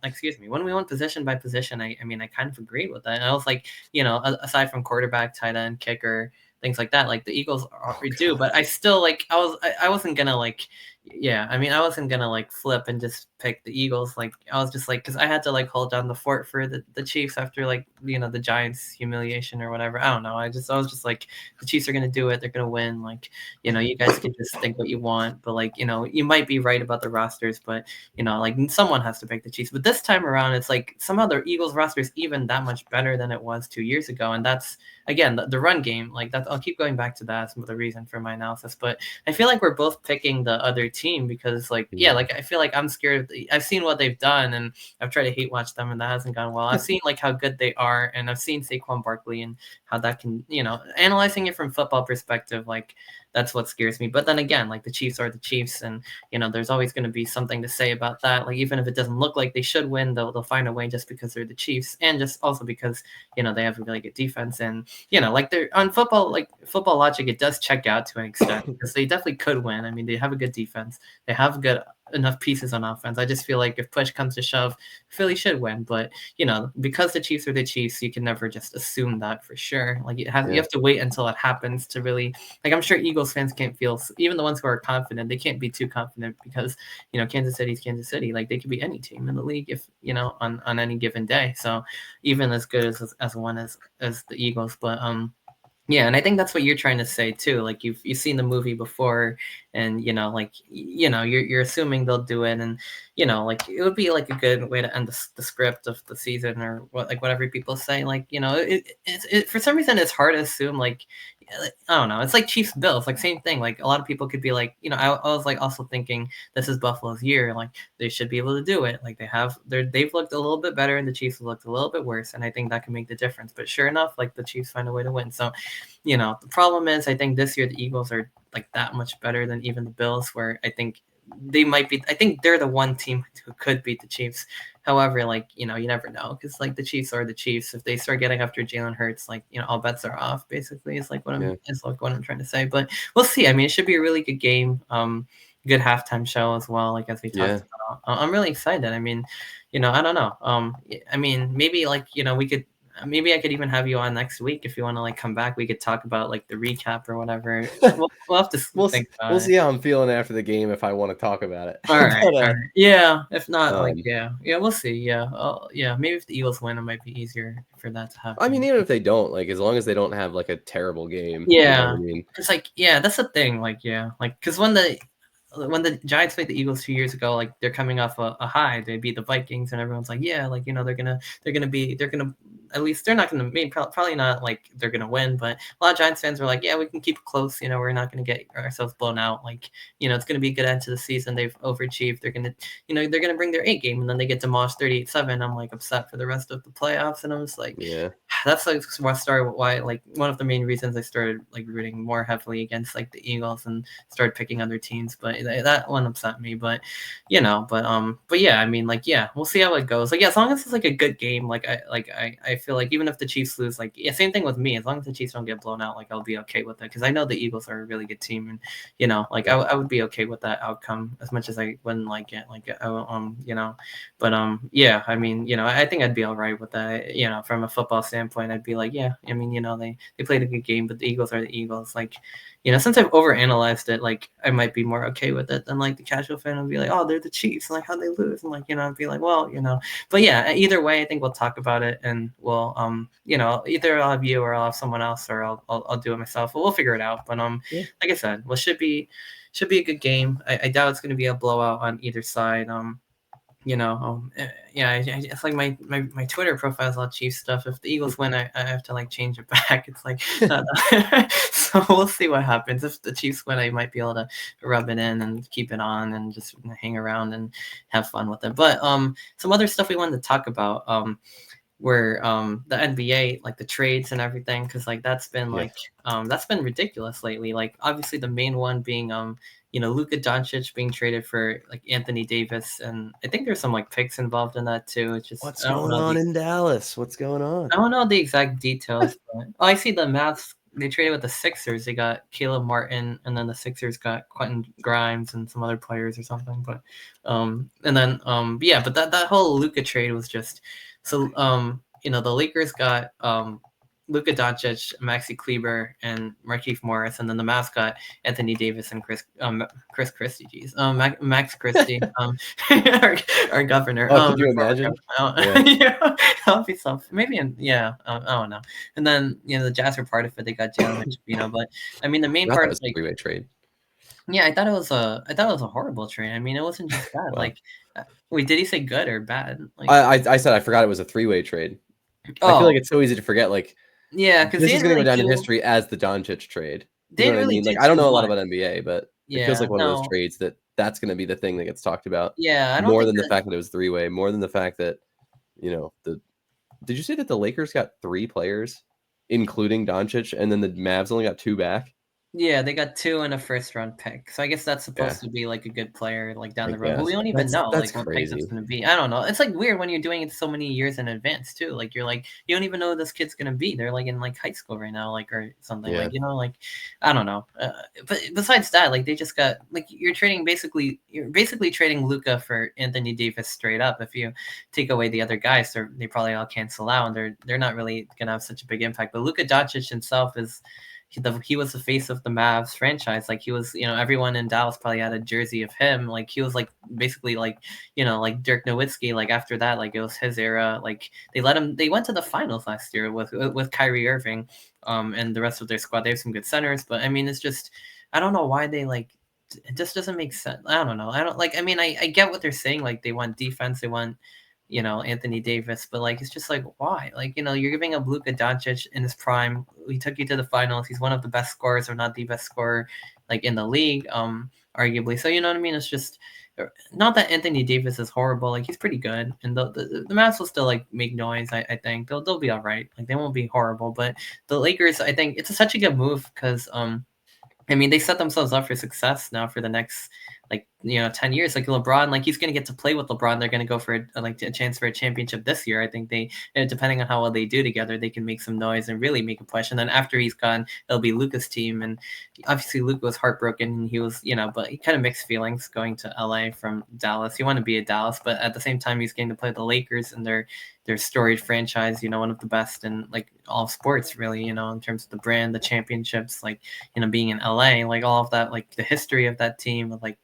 excuse me, when we went position by position, I mean, I kind of agreed with that, and I was like, aside from quarterback, tight end, kicker, things like that, like the Eagles Oh do, god. but I still like I wasn't gonna like yeah, I mean, I wasn't gonna like flip and just pick the Eagles. Like, I was just like, because I had to like hold down the fort for the Chiefs after like the Giants humiliation or whatever. I don't know. I was just like, the Chiefs are gonna do it. They're gonna win. Like, you guys can just think what you want, but like, you might be right about the rosters, but like someone has to pick the Chiefs. But this time around, it's like somehow the Eagles roster is even that much better than it was 2 years ago, and that's again the run game. Like that, I'll keep going back to that as the reason for my analysis, but. I feel like we're both picking the other team because, like, yeah, Mm. like I feel like I'm scared. I've seen what they've done, and I've tried to hate watch them, and that hasn't gone well. I've seen like how good they are, and I've seen Saquon Barkley and how that can, analyzing it from football perspective, like that's what scares me. But then again, like the Chiefs are the Chiefs, and there's always going to be something to say about that. Like even if it doesn't look like they should win, they'll find a way just because they're the Chiefs, and just also because they have a really good defense, and like they're on football, like football logic, it does check out to an extent because they definitely could win. I mean, they have a good defense. They have good enough pieces on offense. I just feel like if push comes to shove, Philly should win. But because the Chiefs are the Chiefs, you can never just assume that for sure. Like you Yeah. have to wait until it happens to really. Like I'm sure Eagles fans can't feel even the ones who are confident. They can't be too confident because Kansas City's Kansas City. Like they could be any team in the league if on any given day. So even as good as one as the Eagles, but yeah, and I think that's what you're trying to say too. Like you've seen the movie before, and like you're assuming they'll do it, and like it would be like a good way to end the script of the season or whatever people say. Like it for some reason it's hard to assume I don't know. It's like Chiefs Bills, like same thing. Like a lot of people could be like I was like also thinking this is Buffalo's year. Like they should be able to do it. Like they've looked a little bit better, and the Chiefs have looked a little bit worse, and I think that can make the difference. But sure enough, like the Chiefs find a way to win. So the problem is I think this year the Eagles are like that much better than even the Bills, where I think they might be. I think they're the one team who could beat the Chiefs. However, like you never know because like the Chiefs are the Chiefs. If they start getting after Jalen Hurts, like all bets are off. Basically, Yeah. is like what I'm trying to say. But we'll see. I mean, it should be a really good game. Good halftime show as well. Like as we talked Yeah. about, I'm really excited. I mean, I don't know. I mean, maybe like we could maybe I could even have you on next week if you want to like come back. We could talk about like the recap or whatever. We'll have to think We'll about it. see how I'm feeling after the game if I want to talk about it. All right, But all right. Yeah, if not, like um yeah, we'll see. Yeah, yeah. Maybe if the Eagles win, it might be easier for that to I mean, happen. even if they don't, like as long as they don't have like a terrible game, you know what I Yeah, mean? it's like yeah, that's the thing. Like yeah, like because when the Giants played the Eagles 2 years ago, like they're coming off a high. They beat the Vikings, and everyone's like, yeah, like they're gonna at least they're not going to, probably not like they're going to win, but a lot of Giants fans were like, yeah, we can keep it close. We're not going to get ourselves blown out. Like, it's going to be a good end to the season. They've overachieved. They're going to, they're going to bring their 8 game, and then they get demolished 38-7. I'm like upset for the rest of the playoffs. And I was like, Yeah. That's like what started why, like, one of the main reasons I started like rooting more heavily against like the Eagles and started picking other teams. But that one upset me. But but yeah, I mean, like, yeah, we'll see how it goes. Like, yeah, as long as it's like a good game, like I feel like even if the Chiefs lose, like, yeah, same thing with me. As long as the Chiefs don't get blown out, like, I'll be okay with it, because I know the Eagles are a really good team, and like, I would be okay with that outcome as much as I wouldn't like it. Like, but yeah, I mean, I think I'd be all right with that. From a football standpoint, I'd be like, yeah, I mean, they played a good game, but the Eagles are the Eagles. Like, since I've overanalyzed it, like, I might be more okay with it than like the casual fan would be like, oh, they're the Chiefs, and like, how'd they lose? And like, I'd be like, well, but yeah, either way, I think we'll talk about it, and we'll, either I'll have you or I'll have someone else, or I'll do it myself. But we'll figure it out. But Yeah. like I said, well, should be a good game. I doubt it's going to be a blowout on either side. Yeah, it's like my Twitter profile is all Chiefs stuff. If the Eagles win, I have to like change it back. It's like, so we'll see what happens. If the Chiefs win, I might be able to rub it in and keep it on and just hang around and have fun with it. But some other stuff we wanted to talk about were the NBA, like the trades and everything, because like that's been like that's been ridiculous lately. Like, obviously the main one being Luka Doncic being traded for like Anthony Davis, and I think there's some like picks involved in that too. It's just, What's going on in Dallas? What's going on? I don't know the exact details. But, I see the Mavs. They traded with the Sixers. They got Caleb Martin, and then the Sixers got Quentin Grimes and some other players or something. But and then yeah, but that whole Luka trade was just so the Lakers got Luka Doncic, Maxi Kleber, and Markieff Morris, and then the Mavs got Anthony Davis and Chris Christie, Max Christie, our governor. Oh, could you imagine? Yeah, that'll be something. Maybe I don't know. And then the Jazz were part of it. They got Jalen but I mean the main I thought part it was is like, a three-way trade. yeah, I thought it was a horrible trade. I mean, it wasn't just bad. Wow. Like, wait, did he say good or bad? Like, I said I forgot it was a three-way trade. I feel like it's so easy to forget. Like, yeah, because this is going to go down in history as the Doncic trade. You know what I mean? Like, I don't know a lot about NBA, but it feels like one of those trades that's going to be the thing that gets talked about. Yeah, I don't more think than the fact that it was three-way, more than the fact that did you say that the Lakers got 3 players, including Doncic, and then the Mavs only got 2 back? Yeah, they got 2 and a first-round pick. So I guess that's supposed to be like a good player, like down the road. But we don't even know like what pick that's going to be. I don't know. It's like weird when you're doing it so many years in advance too. Like, you're like, you don't even know who this kid's going to be. They're like in like high school right now, like, or something. Like, like, I don't know. But besides that, like, they just got like, you're basically trading Luka for Anthony Davis straight up. If you take away the other guys, they probably all cancel out, and they're not really going to have such a big impact. But Luka Doncic himself is. He was the face of the Mavs franchise. Like, he was, everyone in Dallas probably had a jersey of him. Like, he was like basically like, like Dirk Nowitzki. Like, after that, like, it was his era. Like, they went to the finals last year with Kyrie Irving, and the rest of their squad. They have some good centers, but I mean, it's just, I don't know why they like. It just doesn't make sense. I don't know. I don't like. I mean, I get what they're saying. Like, they want defense. They want. Anthony Davis, but like, it's just like, why? Like, you're giving up Luka Doncic in his prime. He took you to the finals. He's one of the best scorers, or not the best scorer, like, in the league, arguably. So, you know what I mean? It's just not that Anthony Davis is horrible. Like, he's pretty good, and the Mavs will still like make noise. I think they'll be all right. Like, they won't be horrible, but the Lakers, I think it's such a good move because I mean, they set themselves up for success now for the next, like, 10 years. Like, LeBron, like, he's going to get to play with LeBron. They're going to go for a chance for a championship this year. I think depending on how well they do together, they can make some noise and really make a push. And then after he's gone, it'll be Luka's team. And obviously Luka was heartbroken, and he was, but he kind of mixed feelings going to LA from Dallas. He wanted to be at Dallas, but at the same time, he's getting to play the Lakers, and their storied franchise, one of the best in like all sports, really, in terms of the brand, the championships, like, being in LA, like all of that, like the history of that team, like,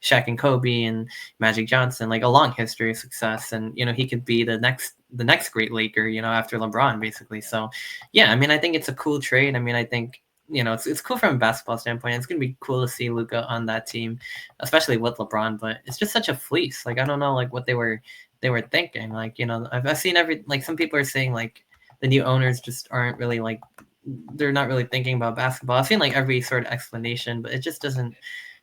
Shaq and Kobe and Magic Johnson, like a long history of success. And, he could be the next great Laker, after LeBron, basically. So, yeah, I mean, I think it's a cool trade. I mean, I think, it's cool from a basketball standpoint. It's going to be cool to see Luka on that team, especially with LeBron, but it's just such a fleece. Like, I don't know, like, what they were thinking. Like, I've seen some people are saying, like, the new owners just aren't really like, they're not really thinking about basketball. I've seen like every sort of explanation, but it just doesn't,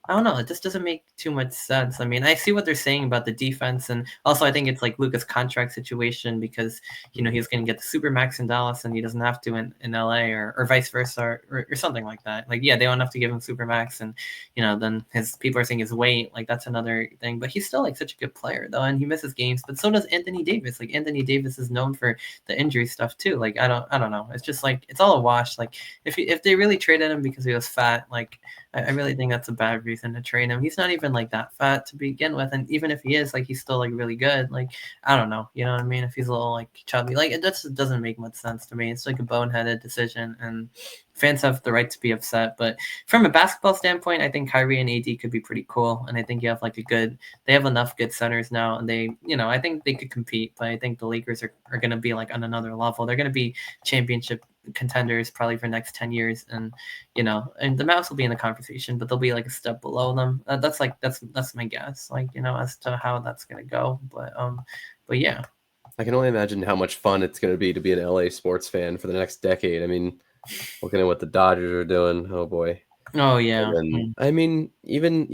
I don't know. It just doesn't make too much sense. I mean, I see what they're saying about the defense, and also I think it's like Luka's contract situation because he's going to get the super max in Dallas, and he doesn't have to in LA, or vice versa, or something like that. Like, yeah, they don't have to give him super max, and then his people are saying his weight, like that's another thing. But he's still like such a good player though, and he misses games. But so does Anthony Davis. Like Anthony Davis is known for the injury stuff too. Like I don't know. It's just like it's all a wash. Like if they really traded him because he was fat, like I really think that's a bad reason to trade him. He's not even like that fat to begin with, and even if he is, like he's still like really good. Like I don't know, you know what I mean? If he's a little like chubby, like it just doesn't make much sense to me. It's like a boneheaded decision, and fans have the right to be upset. But from a basketball standpoint, I think Kyrie and AD could be pretty cool, and I think you have like they have enough good centers now, and I think they could compete. But I think the Lakers are going to be like on another level. They're going to be championship contenders probably for the next 10 years, and and the Mavs will be in the conversation, but they'll be like a step below them. That's my guess, like as to how that's gonna go. But yeah. I can only imagine how much fun it's going to be an LA sports fan for the next decade. I mean, looking at what the Dodgers are doing, oh boy. Oh yeah. And then, I mean, even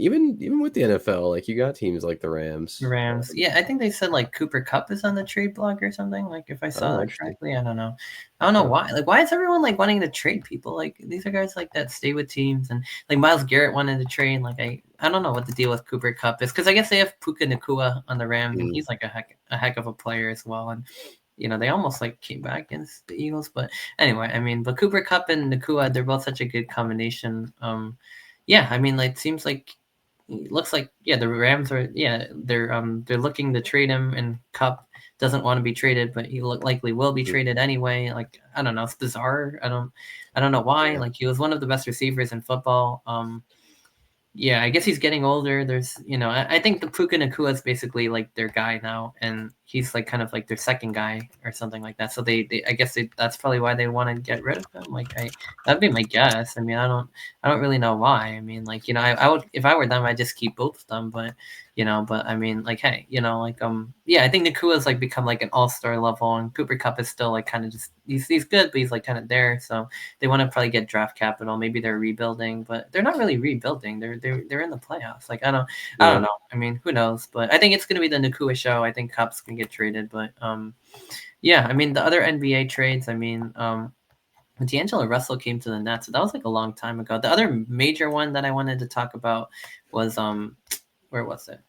with the NFL, like you got teams like the Rams. Rams. Yeah, I think they said like Cooper Cup is on the trade block or something. Like if I saw Oh, that interesting. correctly, I don't know. I don't know why. Like why is everyone like wanting to trade people? Like these are guys like that stay with teams, and like Myles Garrett wanted to trade. Like I don't know what the deal with Cooper Cup is, because I guess they have Puka Nacua on the Rams, and he's like a heck of a player as well. And they almost like came back against the Eagles, but anyway, I mean, but Cooper Cup and Nacua, they're both such a good combination. Yeah, I mean, like it seems like it looks like the Rams are they're looking to trade him, and Cup doesn't want to be traded, but he likely will be traded anyway. Like I don't know, it's bizarre. I don't know why. Like he was one of the best receivers in football. Yeah, I guess he's getting older. There's, I think the Puka Nacua is basically like their guy now, and he's like kind of like their second guy or something like that. So I guess that's probably why they want to get rid of him. Like that'd be my guess. I mean, I don't really know why. I mean, like I would, if I were them, I'd just keep both of them. But but I mean, like hey, like yeah, I think Nakua's like become like an all-star level, and Cooper Cup is still like kind of just he's good, but he's like kind of there. So they want to probably get draft capital. Maybe they're rebuilding, but they're not really rebuilding. They're in the playoffs. Like I don't know. I mean, who knows? But I think it's gonna be the Nacua show. I think Cup's gonna get traded, but yeah. I mean, the other NBA trades. I mean, D'Angelo Russell came to the Nets. So that was like a long time ago. The other major one that I wanted to talk about was where was it?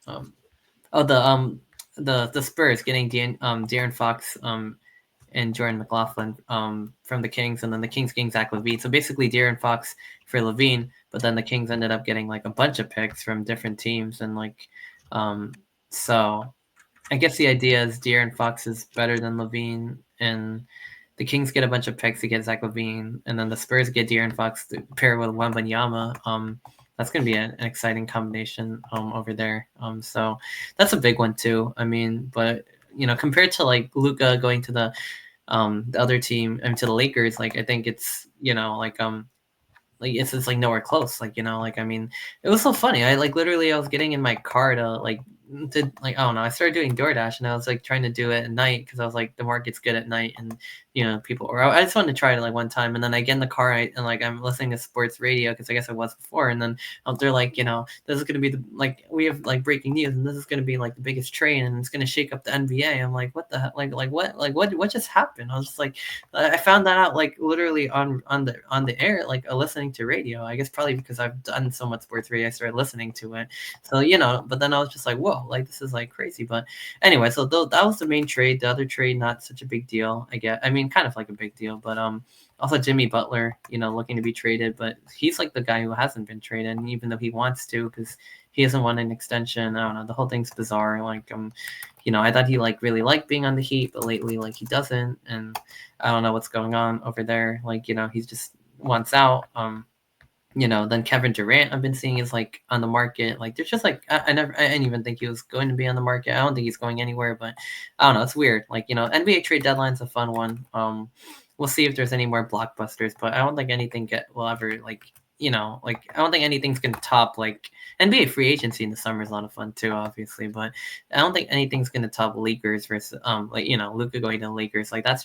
The Spurs getting De'Aaron Fox and Jordan McLaughlin from the Kings, and then the Kings getting Zach LaVine. So basically De'Aaron Fox for LaVine, but then the Kings ended up getting like a bunch of picks from different teams, and like so I guess the idea is De'Aaron Fox is better than LaVine, and the Kings get a bunch of picks to get Zach LaVine, and then the Spurs get De'Aaron Fox to pair with Wembanyama. That's going to be an exciting combination over there. So that's a big one too. I mean, but compared to like Luka going to the other team and to the Lakers, like I think it's like it's like nowhere close. Like like I mean, it was so funny. I like literally I was getting in my car to like did like I don't know. I started doing DoorDash, and I was like trying to do it at night because I was like the market's good at night, and people. Or I just wanted to try it like one time, and then I get in the car and like I'm listening to sports radio because I guess I was before, and then they're like this is gonna be like we have like breaking news, and this is gonna be like the biggest trade, and it's gonna shake up the NBA. I'm like what the hell? Like what just happened? I was just like I found that out like literally on the air, like listening to radio. I guess probably because I've done so much sports radio, I started listening to it. So but then I was just like, whoa, like this is like crazy. But anyway, so that was the main trade. The other trade, not such a big deal, I guess. I mean, kind of like a big deal, but also Jimmy Butler, looking to be traded, but he's like the guy who hasn't been traded, even though he wants to, because he hasn't won an extension. I don't know. The whole thing's bizarre. Like I thought he like really liked being on the Heat, but lately like he doesn't, and I don't know what's going on over there. Like he's just wants out. Then Kevin Durant I've been seeing is like on the market. Like there's just like I didn't even think he was going to be on the market. I don't think he's going anywhere, but I don't know. It's weird. Like NBA trade deadline's a fun one. We'll see if there's any more blockbusters, but I don't think anything will ever like like I don't think anything's gonna top like NBA free agency in the summer is a lot of fun too, obviously, but I don't think anything's gonna top Lakers versus like Luka going to the Lakers. Like that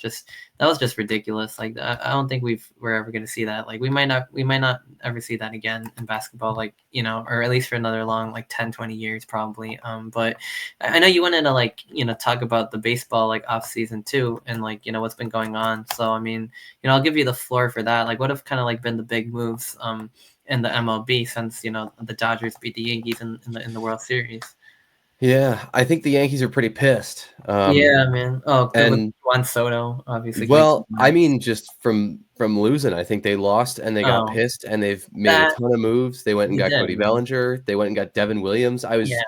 was just ridiculous. Like I don't think we're ever gonna see that. Like we might not ever see that again in basketball. Like or at least for another long like 10-20 years probably. But I know you wanted to like talk about the baseball like off season too, and like what's been going on. So I mean I'll give you the floor for that. Like what have kind of like been the big moves in the MLB since the Dodgers beat the Yankees in the World Series. Yeah, I think the Yankees are pretty pissed. Yeah, man. Oh, good with And Juan Soto, obviously going to the well, I Mets. mean, just from losing, I think they lost and they got Oh, pissed and they've made a that ton of moves. They went and they got did, Cody man. Bellinger. They went and got Devin Williams. Yeah,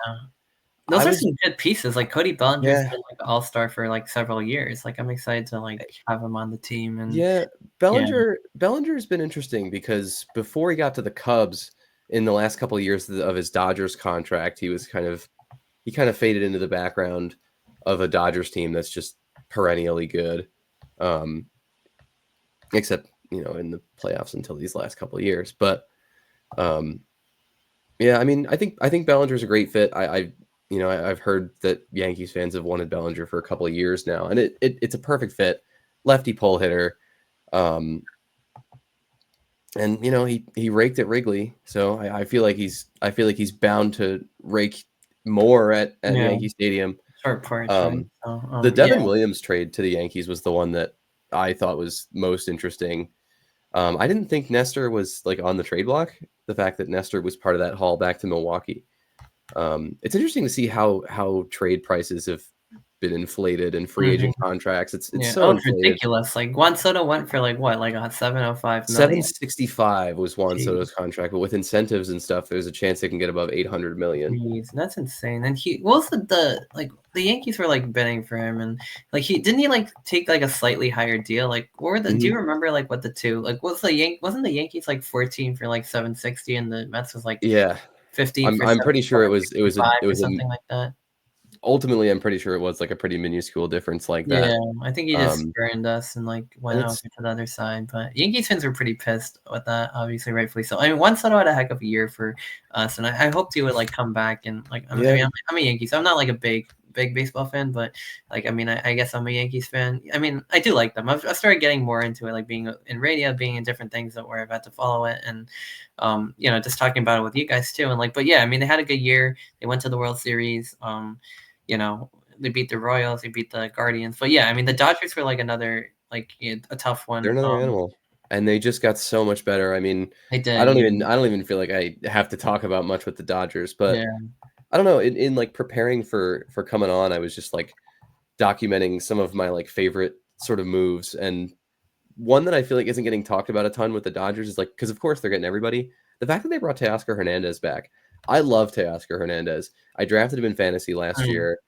I those are was, some good pieces. Like Cody Bellinger's yeah, been like all-star for like several years. Like I'm excited to like have him on the team and yeah. yeah, Bellinger's been interesting because before he got to the Cubs in the last couple of years of his Dodgers contract, he kind of faded into the background of a Dodgers team that's just perennially good. Um, except in the playoffs until these last couple of years. But um, yeah, I mean, I think Bellinger's a great fit. I've heard that Yankees fans have wanted Bellinger for a couple of years now, and it's a perfect fit. Lefty pull hitter, um, and he raked at Wrigley, so I feel like he's bound to rake more at yeah, Yankee Stadium. short porch, right? Um, So the yeah, Devin Williams trade to the Yankees was the one that I thought was most interesting. I didn't think Nestor was like on the trade block. The fact that Nestor was part of that haul back to Milwaukee. It's interesting to see how trade prices have been inflated and free agent hmm contracts. It's yeah. so Oh, it's inflated. ridiculous. Like Juan Soto went for like what, like a 705 million. 765 was Juan Soto's contract, but with incentives and stuff, there's a chance they can get above 800 million. Jeez, that's insane. And what was the like the Yankees were like bidding for him and like he like take like a slightly higher deal? Like what were the do Hmm. you remember like what the two like wasn't the Yankees like 14 for like 760 and the Mets was like Yeah, 50 for I'm pretty sure 6465 it or was a something like that? ultimately I'm pretty sure it was like a pretty minuscule difference like Yeah, that. I think he just Um, burned us and like and went over it's to the other side. But Yankees fans were pretty pissed with that, obviously, rightfully so. I mean, Juan Soto had a heck of a year for us, and I hoped he would like come back and like I yeah, mean I'm a Yankees. I'm not like a big baseball fan, but like I mean I guess I'm a Yankees fan. I mean I do like them. I've started getting more into it, like being in radio, being in different things that where I've had to follow it, and just talking about it with you guys too. And like, but yeah, I mean they had a good year. They went to the World Series. You know, they beat the Royals, they beat the Guardians. But yeah, I mean the Dodgers were like another like a tough they're one. another animal, and they just got so much better. I mean, They did, yeah, I don't even feel like I have to talk about much with the Dodgers, but yeah, I don't know. In like preparing for coming on, I was just like documenting some of my like favorite sort of moves, and one that I feel like isn't getting talked about a ton with the Dodgers is like because of course they're getting everybody. The fact that they brought Teoscar Hernandez back, I love Teoscar Hernandez. I drafted him in fantasy last mm, year,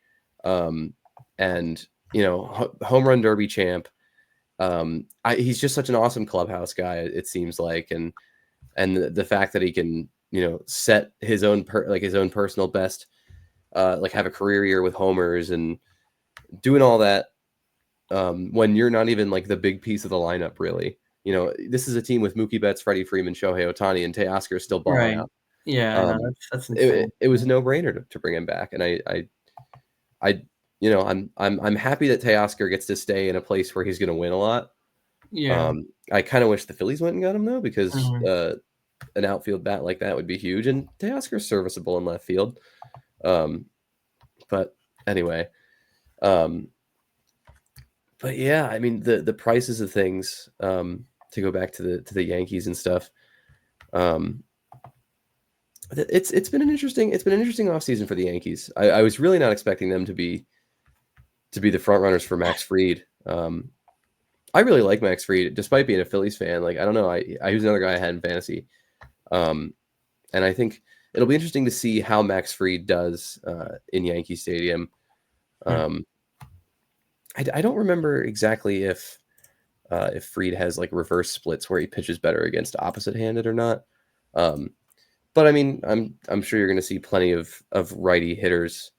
um, and home run derby champ. He's just such an awesome clubhouse guy. It seems like, and the fact that he can set his own his own personal best, like have a career year with homers and doing all that when you're not even like the big piece of the lineup really. This is a team with Mookie Betts, Freddie Freeman, Shohei Ohtani, and Teoscar still balling right, out. yeah. I know Um, that's insane. it was a no brainer to bring him back, and I I'm happy that Teoscar gets to stay in a place where he's going to win a lot. Yeah, I kind of wish the Phillies went and got him though, because mhm, an outfield bat like that would be huge, and Teoscar's serviceable in left field. Um, but anyway, um, but yeah, I mean the prices of things. To go back to the Yankees and stuff. Um, it's been an interesting offseason for the Yankees. I was really not expecting them to be the front runners for Max Fried. I really like Max Fried, despite being a Phillies fan. Like I don't know, I was another guy I had in fantasy. Um, and I think it'll be interesting to see how Max Fried does in Yankee Stadium. mm, Um, I don't remember exactly if Fried has like reverse splits where he pitches better against opposite-handed or not. Um, but I mean, I'm sure you're going to see plenty of righty hitters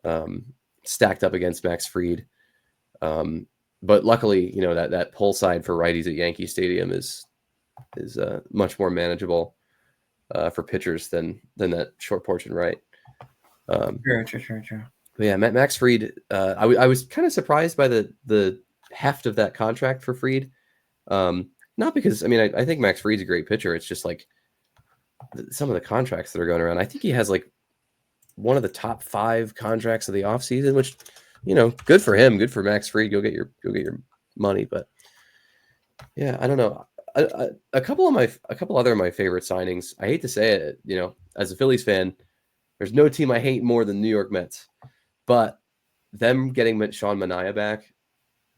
um, stacked up against Max Fried. But luckily, that pull side for righties at Yankee Stadium is is much more manageable for pitchers than that short porch and right. True. But yeah, Max Fried. I was kind of surprised by the heft of that contract for Fried. Not because I think Max Fried's a great pitcher. It's just like some of the contracts that are going around. I think he has like one of the top 5 contracts of the offseason, which, good for him, good for Max Fried. Go get your money. But yeah, I don't know. A couple other of my favorite signings. I hate to say it, as a Phillies fan, there's no team I hate more than New York Mets. But them getting Sean Manaea back,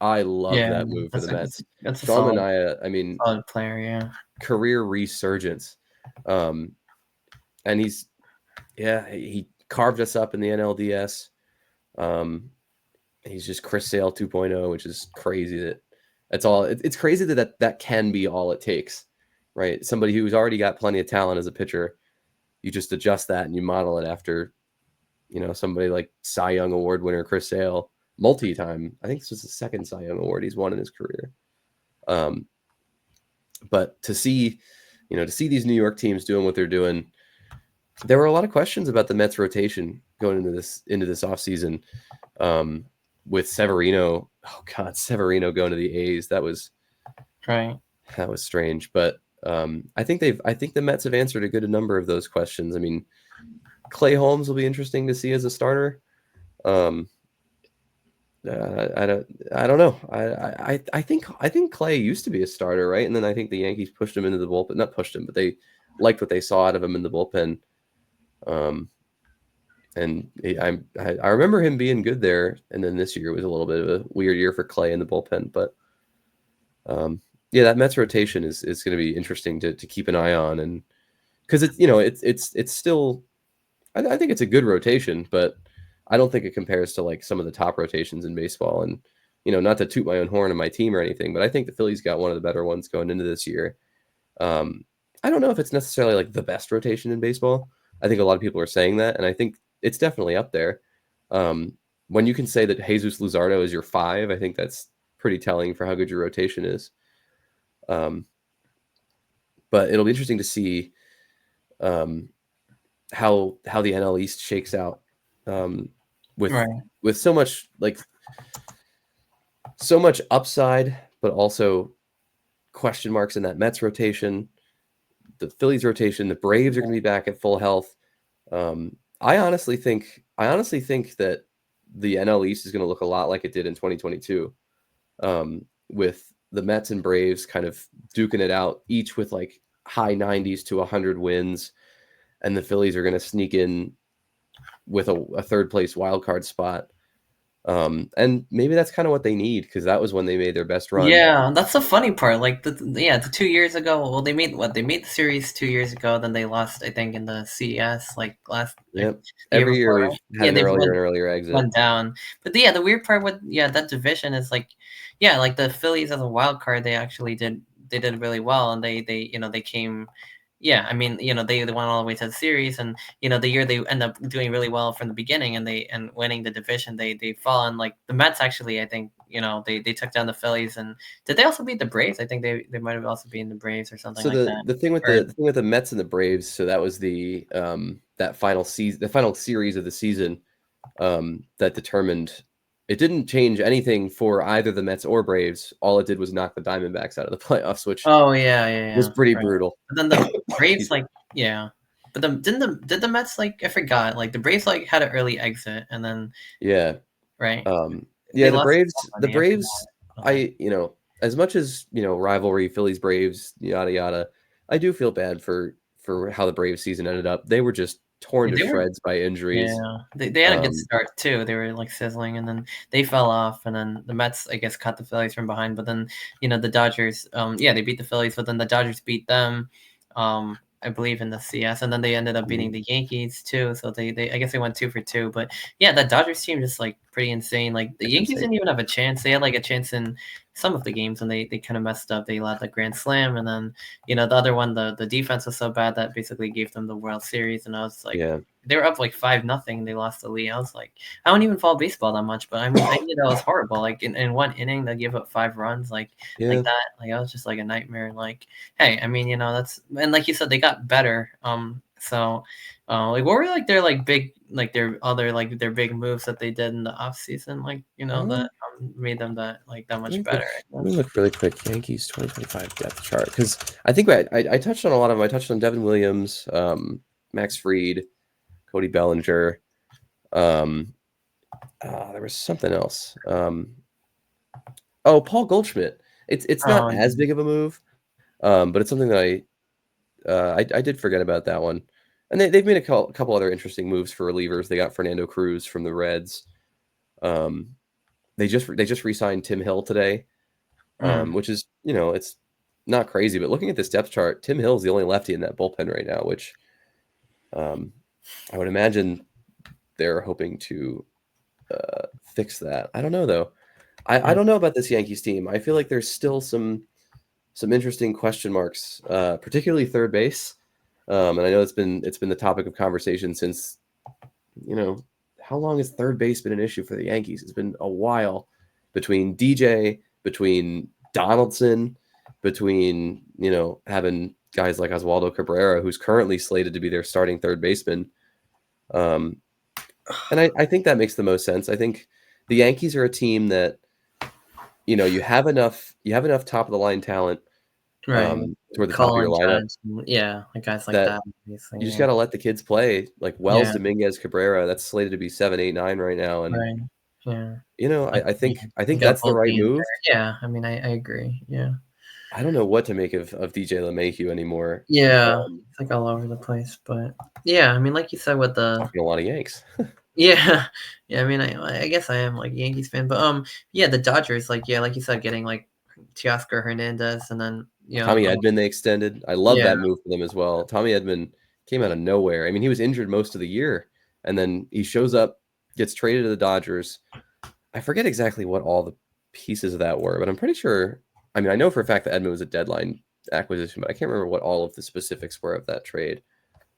I love that move for the Mets. That's Sean Manaea, solid player, yeah. Career resurgence. And he carved us up in the NLDS. He's just Chris Sale 2.0, which is crazy it's crazy that can be all it takes, right? Somebody who's already got plenty of talent as a pitcher, you just adjust that and you model it after, somebody like Cy Young Award winner Chris Sale, multi-time. I think this was the second Cy Young Award he's won in his career. But to see these New York teams doing what they're doing, there were a lot of questions about the Mets rotation going into this offseason. With Severino, Severino going to the A's, that was strange. But I think the Mets have answered a good number of those questions. I mean, Clay Holmes will be interesting to see as a starter. I don't know. I think Clay used to be a starter, right? And then I think the Yankees pushed him into the bullpen. Not pushed him, but they liked what they saw out of him in the bullpen. And I remember him being good there. And then this year was a little bit of a weird year for Clay in the bullpen. But that Mets rotation is going to be interesting to keep an eye on. And because it's still, I think it's a good rotation, but I don't think it compares to like some of the top rotations in baseball. And, not to toot my own horn on my team or anything, but I think the Phillies got one of the better ones going into this year. I don't know if it's necessarily like the best rotation in baseball. I think a lot of people are saying that, and I think it's definitely up there. When you can say that Jesus Luzardo is your 5, I think that's pretty telling for how good your rotation is. But it'll be interesting to see how the NL East shakes out with so much upside, but also question marks in that Mets rotation, the Phillies rotation. The Braves are going to be back at full health. I honestly think that the NL East is going to look a lot like it did in 2022, with the Mets and Braves kind of duking it out, each with like high 90s to 100 wins, and the Phillies are going to sneak in with a third place wild card spot. And maybe that's kind of what they need, because that was when they made their best run. Yeah, that's the funny part. Like the 2 years ago, well, they made the series 2 years ago. Then they lost, I think, in the CS last. Yep. Every year we've had an earlier exit. Went down. But the weird part with that division is like the Phillies as a wild card, they actually did really well, and they came. Yeah, I mean, they went all the way to the series, and the year they end up doing really well from the beginning, and winning the division, they fall. And like the Mets, actually, I think they took down the Phillies, and did they also beat the Braves? I think they might have also beaten the Braves or something. So the thing with the Mets and the Braves, so that was the final series of the season that determined. It didn't change anything for either the Mets or Braves. All it did was knock the Diamondbacks out of the playoffs, which was pretty brutal. But then the Braves, but did the Mets, like, I forgot, like the Braves had an early exit, and then the Braves. As much as rivalry, Phillies Braves, yada yada, I do feel bad for how the Braves season ended up. They were just torn to shreds by injuries. Yeah, they had a good start too. They were like sizzling, and then they fell off, and then the Mets, I guess, caught the Phillies from behind. But then the Dodgers, they beat the Phillies, but then the Dodgers beat them, I believe, in the CS, and then they ended up beating the Yankees too. So they I guess they went 2 for 2. But that Dodgers team just like pretty insane. Like the It's Yankees insane. didn't even have a chance. They had like a chance in some of the games and they kind of messed up. They let the grand slam, and then the other one, the defense was so bad that basically gave them the World Series. And I was like, Yeah. they were up like 5-0. They lost the lead. I was like, I don't even follow baseball that much, but I mean, I knew that was horrible. Like in one inning, they give up 5 runs, like Yeah. that. Like I was just like a nightmare. Like, hey, I mean, that's, and like you said, they got better. So, like, what were like their like big, like their other like their big moves that they did in the off season, like that made them that much better? Let me look really quick. Yankees 2025 depth chart, because I think I touched on a lot of them. I touched on Devin Williams, Max Fried, Cody Bellinger. There was something else. Paul Goldschmidt. It's not as big of a move, but it's something that I did forget about that one. And they've made a couple other interesting moves for relievers. They got Fernando Cruz from the Reds. They just re-signed Tim Hill today, which is, it's not crazy. But looking at this depth chart, Tim Hill's the only lefty in that bullpen right now, which I would imagine they're hoping to fix that. I don't know, though. I don't know about this Yankees team. I feel like there's still some interesting question marks, particularly third base. And I know it's been the topic of conversation since, how long has third base been an issue for the Yankees? It's been a while, between DJ, between Donaldson, between, having guys like Oswaldo Cabrera, who's currently slated to be their starting third baseman. And I think that makes the most sense. I think the Yankees are a team that, you have enough top of the line talent toward the top of your lineup. Like guys like That that. Obviously, you just got to let the kids play. Like Wells, Yeah. Dominguez, Cabrera, that's slated to be 7, 8, 9 right now. And, Right. Yeah. I think You got that's the both right being move. there. Yeah. I mean, I agree. Yeah. I don't know what to make of DJ LeMahieu anymore. Yeah. It's like all over the place, but yeah. I mean, like you said with the Talking a lot of Yanks. yeah, yeah. I mean, I guess I am like a Yankees fan, but yeah, the Dodgers, like you said, getting like Teoscar Hernandez, and then Tommy Edman they extended. I love yeah, that move for them as well. Tommy Edman came out of nowhere. I mean, he was injured most of the year, and then he shows up, gets traded to the Dodgers. I forget exactly what all the pieces of that were, but I'm pretty sure. I mean, I know for a fact that Edman was a deadline acquisition, but I can't remember what all of the specifics were of that trade.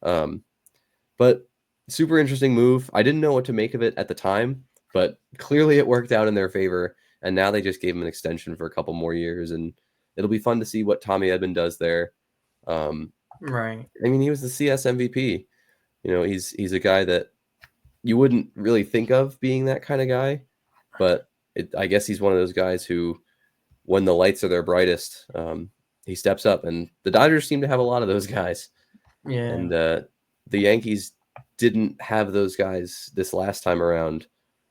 But super interesting move. I didn't know what to make of it at the time, but clearly it worked out in their favor. And now they just gave him an extension for a couple more years, and it'll be fun to see what Tommy Edman does there. right. I mean, he was the CS MVP. He's a guy that you wouldn't really think of being that kind of guy, but I guess he's one of those guys who, when the lights are their brightest, he steps up. And the Dodgers seem to have a lot of those guys. Yeah. And the Yankees didn't have those guys this last time around.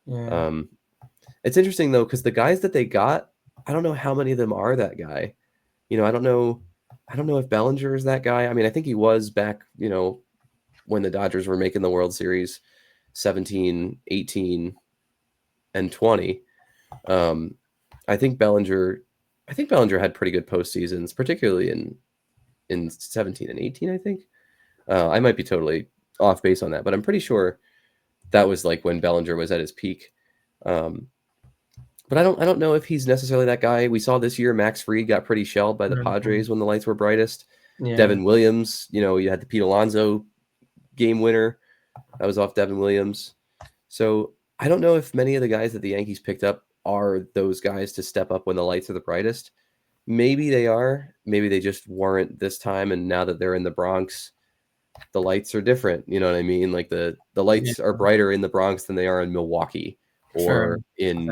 Yeah. It's interesting, though, because the guys that they got, I don't know how many of them are that guy. I don't know if Bellinger is that guy. I mean, I think he was back, when the Dodgers were making the World Series 17, 18, and 20. I think Bellinger had pretty good postseasons, particularly in 17 and 18, I think. I might be totally off base on that, but I'm pretty sure that was like when Bellinger was at his peak. But I don't know if he's necessarily that guy. We saw this year Max Fried got pretty shelled by the Padres when the lights were brightest. Yeah. Devin Williams, you had the Pete Alonso game winner. That was off Devin Williams. So I don't know if many of the guys that the Yankees picked up are those guys to step up when the lights are the brightest. Maybe they are. Maybe they just weren't this time. And now that they're in the Bronx, the lights are different. You know what I mean? Like the lights are brighter in the Bronx than they are in Milwaukee or in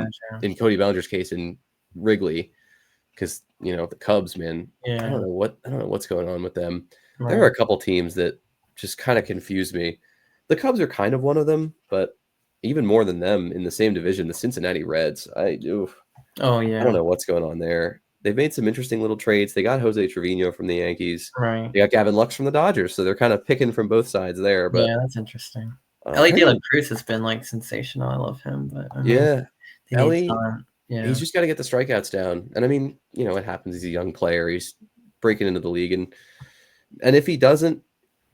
Cody Bellinger's case in Wrigley. Because, the Cubs, man, I don't know what's going on with them. Right. There are a couple teams that just kind of confuse me. The Cubs are kind of one of them, but even more than them in the same division, the Cincinnati Reds. I don't know what's going on there. They've made some interesting little trades. They got Jose Trevino from the Yankees. Right. They got Gavin Lux from the Dodgers, so they're kind of picking from both sides there. But yeah, that's interesting. Ellie De La Cruz has been like sensational. I love him, but I mean, Ellie, he's just got to get the strikeouts down. And I mean, it happens. He's a young player. He's breaking into the league, and if he doesn't,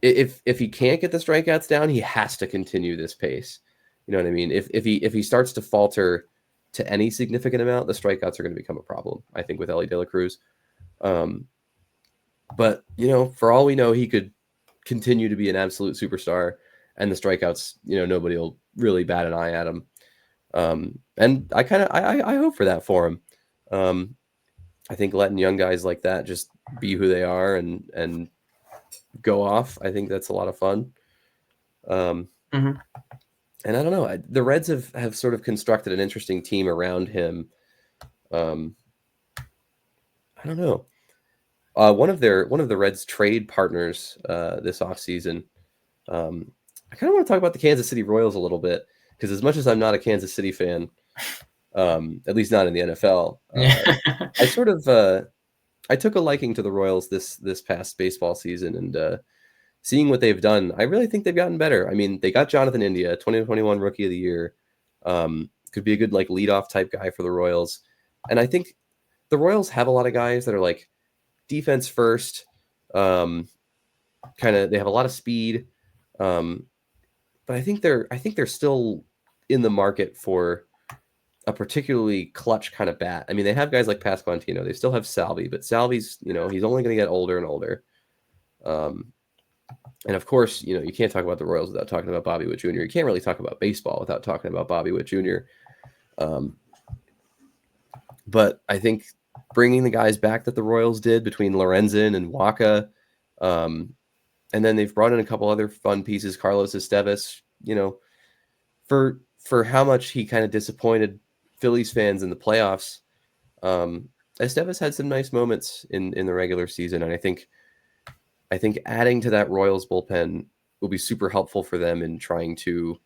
if he can't get the strikeouts down, he has to continue this pace. You know what I mean? If he starts to falter to any significant amount, the strikeouts are going to become a problem, I think, with Ellie De La Cruz. But, for all we know, he could continue to be an absolute superstar, and the strikeouts, nobody will really bat an eye at him. And I hope for that for him. I think letting young guys like that just be who they are and go off, I think that's a lot of fun. Mm-hmm. And I don't know, the Reds have sort of constructed an interesting team around him. I don't know. One of the Reds trade partners this offseason. I kind of want to talk about the Kansas City Royals a little bit, because as much as I'm not a Kansas City fan, at least not in the NFL, I sort of I took a liking to the Royals this past baseball season, and seeing what they've done, I really think they've gotten better. I mean, they got Jonathan India, 2021 Rookie of the Year. Could be a good leadoff type guy for the Royals, and I think the Royals have a lot of guys that are defense first. They have a lot of speed, but I think they're still in the market for a particularly clutch kind of bat. I mean, they have guys like Pasquantino. They still have Salvi, but Salvi's, he's only going to get older and older. And of course, you can't talk about the Royals without talking about Bobby Witt Jr. You can't really talk about baseball without talking about Bobby Witt Jr. But I think bringing the guys back that the Royals did between Lorenzen and Waka, and then they've brought in a couple other fun pieces, Carlos Esteves, for how much he kind of disappointed Phillies fans in the playoffs. Esteves had some nice moments in the regular season, and I think adding to that Royals bullpen will be super helpful for them in trying to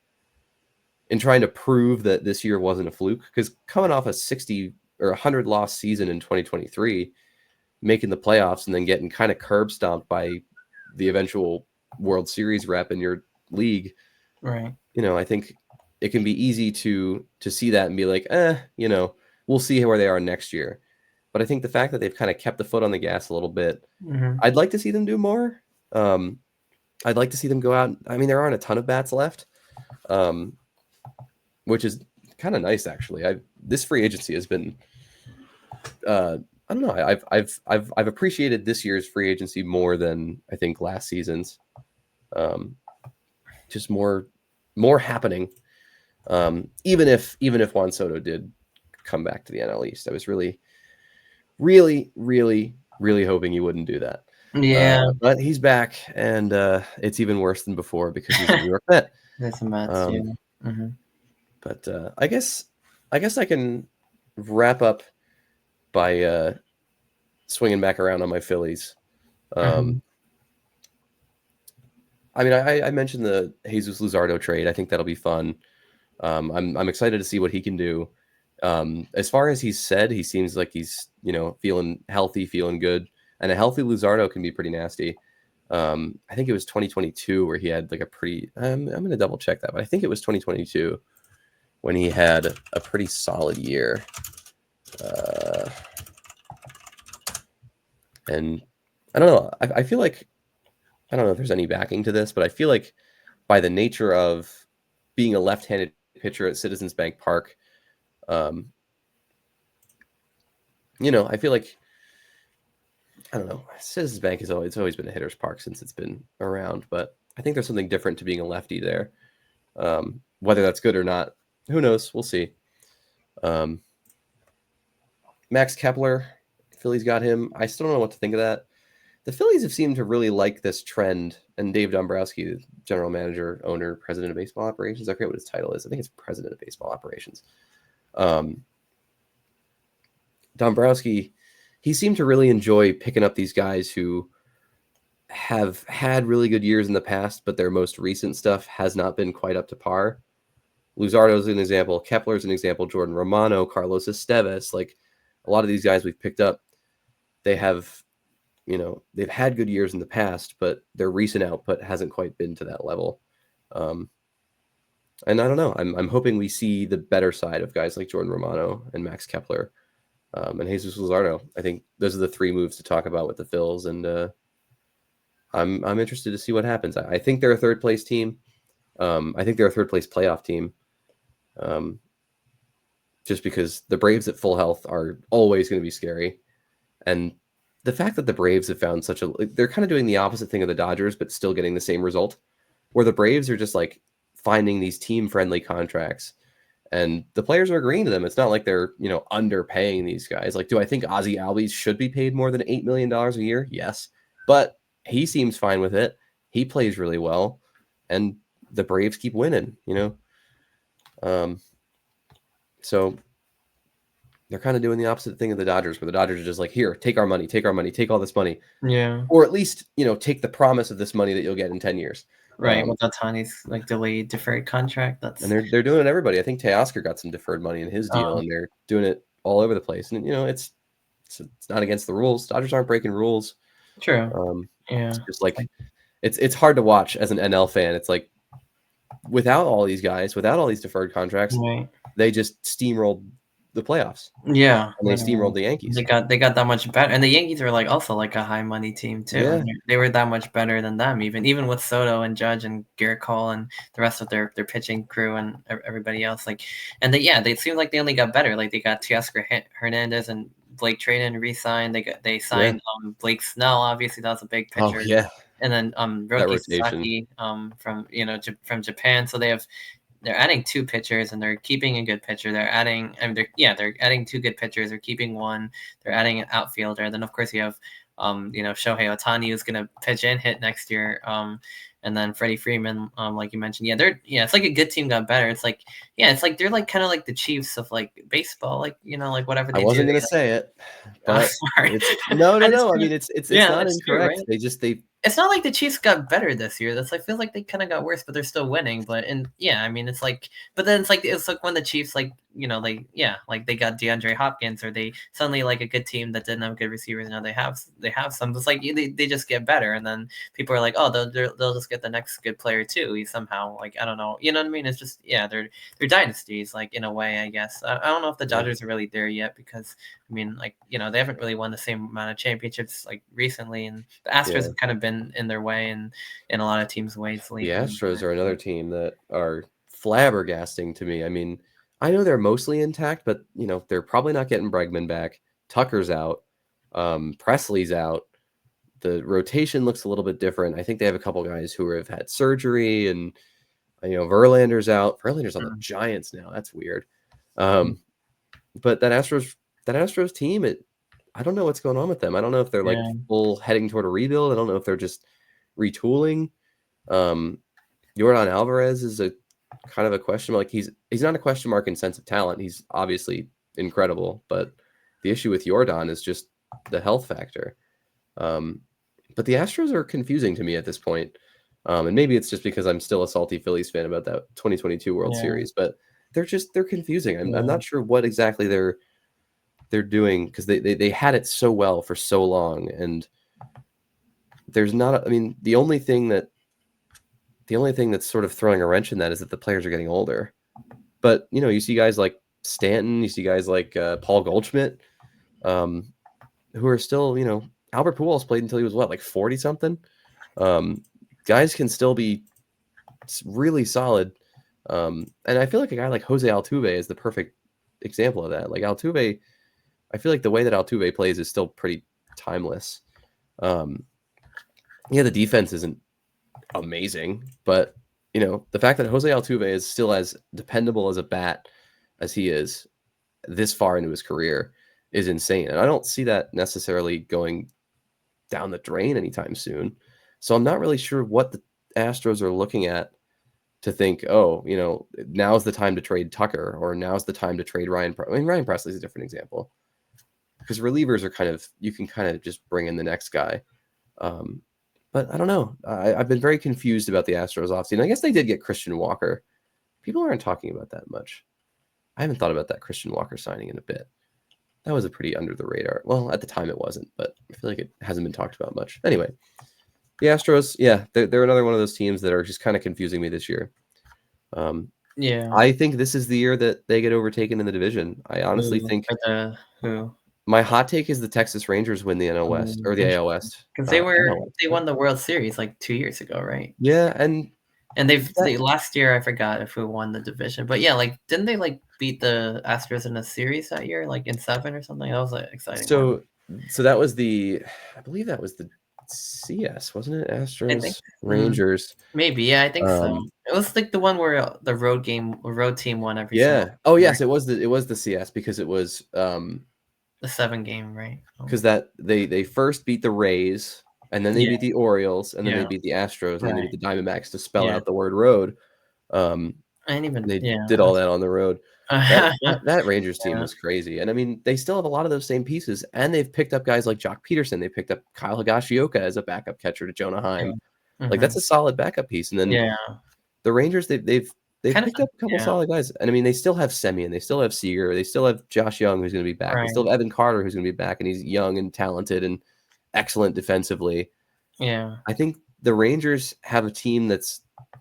prove that this year wasn't a fluke, because coming off a 60 or 100 loss season in 2023, making the playoffs and then getting kind of curb stomped by the eventual World Series rep in your league, Right. I think it can be easy to see that and be like, we'll see where they are next year. But I think the fact that they've kind of kept the foot on the gas a little bit, Mm-hmm. I'd like to see them do more. I'd like to see them go out. I mean, there aren't a ton of bats left, which is kind of nice, actually. This free agency has been, I don't know. I've appreciated this year's free agency more than I think last season's. Just more happening. Even if Juan Soto did come back to the NL East, I was really, really, really, really hoping he wouldn't do that. Yeah. But he's back, and it's even worse than before because he's a New York Met. That's a Mets. Yeah. Mm-hmm. But I guess I can wrap up by swinging back around on my Phillies. Mm-hmm. I mean, I mentioned the Jesus Luzardo trade. I think that'll be fun. I'm excited to see what he can do. As far as he's said, he seems like he's feeling healthy, feeling good, and a healthy Luzardo can be pretty nasty. I think it was 2022 where he had a pretty. I'm going to double check that, but I think it was 2022 when he had a pretty solid year. And I don't know. I feel like, I don't know if there's any backing to this, but I feel like by the nature of being a left-handed pitcher at Citizens Bank Park, I feel like, I don't know, Citizens Bank it's always been a hitter's park since it's been around, but I think there's something different to being a lefty there. Whether that's good or not, who knows? We'll see. Max Kepler, Phillies got him. I still don't know what to think of that. The Phillies have seemed to really like this trend, and Dave Dombrowski, the general manager, owner, president of baseball operations, I forget what his title is. I think it's president of baseball operations. Dombrowski, he seemed to really enjoy picking up these guys who have had really good years in the past, but their most recent stuff has not been quite up to par. Luzardo's an example. Kepler's an example. Jordan Romano, Carlos Esteves, a lot of these guys we've picked up, they have, they've had good years in the past, but their recent output hasn't quite been to that level. And I don't know. I'm hoping we see the better side of guys like Jordan Romano and Max Kepler, and Jesus Luzardo. I think those are the three moves to talk about with the Phils, and I'm interested to see what happens. I think they're a third place team. I think they're a third place playoff team. Just because the Braves at full health are always going to be scary. And the fact that the Braves have found they're kind of doing the opposite thing of the Dodgers, but still getting the same result, where the Braves are just like finding these team-friendly contracts and the players are agreeing to them. It's not like they're, underpaying these guys. Like, do I think Ozzy Albies should be paid more than $8 million a year? Yes. But he seems fine with it. He plays really well. And the Braves keep winning, So they're kind of doing the opposite thing of the Dodgers, where the Dodgers are just like, here, take our money, take all this money. Yeah. Or at least, take the promise of this money that you'll get in 10 years. Right. With Ohtani's like delayed deferred contract. And they're doing it everybody. I think Teoscar got some deferred money in his deal, and they're doing it all over the place. And it's not against the rules. Dodgers aren't breaking rules. True. It's just like it's hard to watch as an NL fan. It's like without all these guys, without all these deferred contracts, Right. they just steamrolled the playoffs. Yeah. And they steamrolled the Yankees. They got that much better. And the Yankees are like also like a high money team too. Yeah. They were that much better than them, even with Soto and Judge and Garrett Cole and the rest of their pitching crew and everybody else. Like, and they seem like they only got better. Like they got Teoscar Hernandez and Blake Traden re-signed. They signed Blake Snell. Obviously, that was a big pitcher. Oh yeah. And then Roki Sasaki from Japan. So they're adding 2 pitchers and they're keeping a good pitcher. They're adding they're adding 2 good pitchers. They're keeping one. They're adding an outfielder. And then of course you have Shohei Ohtani, who's gonna pitch and hit next year. And then Freddie Freeman, like you mentioned. It's like a good team got better. It's like they're like kind of like the Chiefs of like baseball, like like whatever they do. I wasn't gonna say it. But sorry. No. I mean it's not incorrect. True, right? It's not like the Chiefs got better this year. That's I feel like they kind of got worse, but they're still winning. But I mean, it's like, but then it's like when the Chiefs like they got DeAndre Hopkins, or they suddenly like a good team that didn't have good receivers. Now they have some. It's like they just get better, and then people are like, oh, they'll just get the next good player too. He somehow like I don't know, you know what I mean? It's just they're dynasties like in a way, I guess. I don't know if the Dodgers are really there yet because I mean like they haven't really won the same amount of championships like recently, and the Astros have kind of been in their way and in a lot of teams' ways lately. The Astros are another team that are flabbergasting to me. I mean, I know they're mostly intact, but they're probably not getting Bregman back. Tucker's out. Presley's out. The rotation looks a little bit different. I think they have a couple guys who have had surgery, and Verlander's out. Verlander's on the Giants now. That's weird. But that Astros team, I don't know what's going on with them. I don't know if they're like full heading toward a rebuild. I don't know if they're just retooling. Yordan Alvarez is a kind of a question mark. He's not a question mark in sense of talent. He's obviously incredible, but the issue with Yordan is just the health factor. But the Astros are confusing to me at this point. And maybe it's just because I'm still a salty Phillies fan about that 2022 World Series, but they're confusing. I'm not sure what exactly they're doing, because they had it so well for so long, and there's not the only thing that's sort of throwing a wrench in that is that the players are getting older. But you see guys like Stanton, you see guys like Paul Goldschmidt, who are still Albert Pujols played until he was like 40 something. Guys can still be really solid, and I feel like a guy like Jose Altuve is the perfect example of that. Like Altuve, I feel like the way that Altuve plays is still pretty timeless. The defense isn't amazing, but the fact that Jose Altuve is still as dependable as a bat as he is this far into his career is insane. And I don't see that necessarily going down the drain anytime soon. So I'm not really sure what the Astros are looking at to think, now's the time to trade Tucker, or now's the time to trade Ryan. Ryan Presley's a different example, because relievers are you can kind of just bring in the next guy. But I don't know. I've been very confused about the Astros offseason. I guess they did get Christian Walker. People aren't talking about that much. I haven't thought about that Christian Walker signing in a bit. That was a pretty under the radar. Well, at the time it wasn't, but I feel like it hasn't been talked about much. Anyway, the Astros, they're another one of those teams that are just kind of confusing me this year. I think this is the year that they get overtaken in the division. I honestly think my hot take is the Texas Rangers win the NL West, or the AL West. Because they won the World Series like 2 years ago, right? Yeah, and And That they last year I forgot if who won the division, but yeah, like didn't they like beat the Astros in a series that year, like in 7 or something? That was an exciting one. so so that was I believe that was the CS, wasn't it? I think Astros, mm, Rangers. maybe, yeah, I think so. Um, It was like the one where the road team won every single yeah. Oh, game, right? yes, it was the CS because it was The 7 game, right? because that they first beat the Rays, and then they Yeah, beat the Orioles, and then they yeah, beat the Astros, and then they right. beat the Diamondbacks to spell Yeah. out the word road. I didn't even They yeah, did all that on the road. yeah. That Rangers team was crazy, and I mean, they still have a lot of those same pieces, and they've picked up guys like Jock Peterson. They picked up Kyle Higashioka as a backup catcher to Jonah Yeah. Heim. Like, that's Mhm. a solid backup piece, and then Yeah. the Rangers, they've Kind of picked up a couple yeah, solid guys, and I mean, they still have Semien, they still have Seager, they still have Josh Young, who's gonna be back. They still right. have Evan Carter, who's gonna be back, and he's young and talented and excellent defensively. Yeah. I think the Rangers have a team that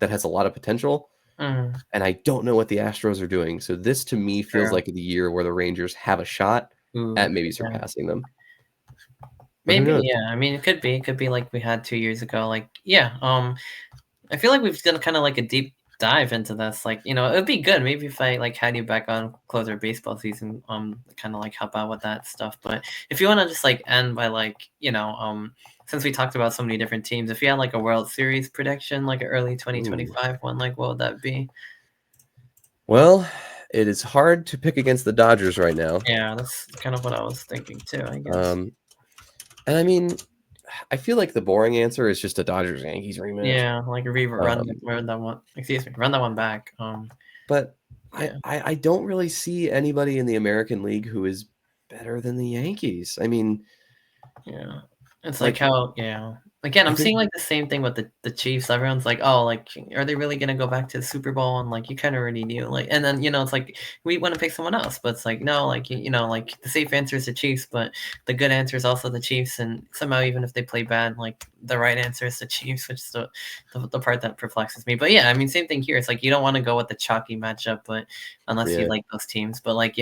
has a lot of potential, Mhm. and I don't know what the Astros are doing. So this to me feels True. like the year where the Rangers have a shot at Ooh, maybe yeah. surpassing them. But who Maybe, knows? yeah. I mean, it could be. It could be like we had 2 years ago. Like, yeah. I feel like we've done kind of like a deep dive into this. Like, it'd be good maybe if I like had you back on closer baseball season, kind of like help out with that stuff. But if you want to just like end by like, since we talked about so many different teams, if you had like a World Series prediction, like an early Ooh. 2025 one, like what would that be? Well, it is hard to pick against the Dodgers right now. Yeah, that's kind of what I was thinking too, I guess. Um, and I mean, I feel like the boring answer is just a Dodgers Yankees rematch. Yeah, like Um, run that one. Excuse me, run that one back. but Yeah, I don't really see anybody in the American League who is better than the Yankees. I mean, yeah. It's like like how, yeah. Again, I I'm think seeing like the same thing with the Chiefs. Everyone's like, oh, like, are they really gonna go back to the Super Bowl? And like, you kind of already knew. Like, and then it's like we want to pick someone else, but it's like no, like like the safe answer is the Chiefs, but the good answer is also the Chiefs. And somehow, even if they play bad, like the right answer is the Chiefs, which is the part that perplexes me. But yeah, I mean, same thing here. It's like you don't want to go with the chalky matchup, but unless you yeah, like those teams. But like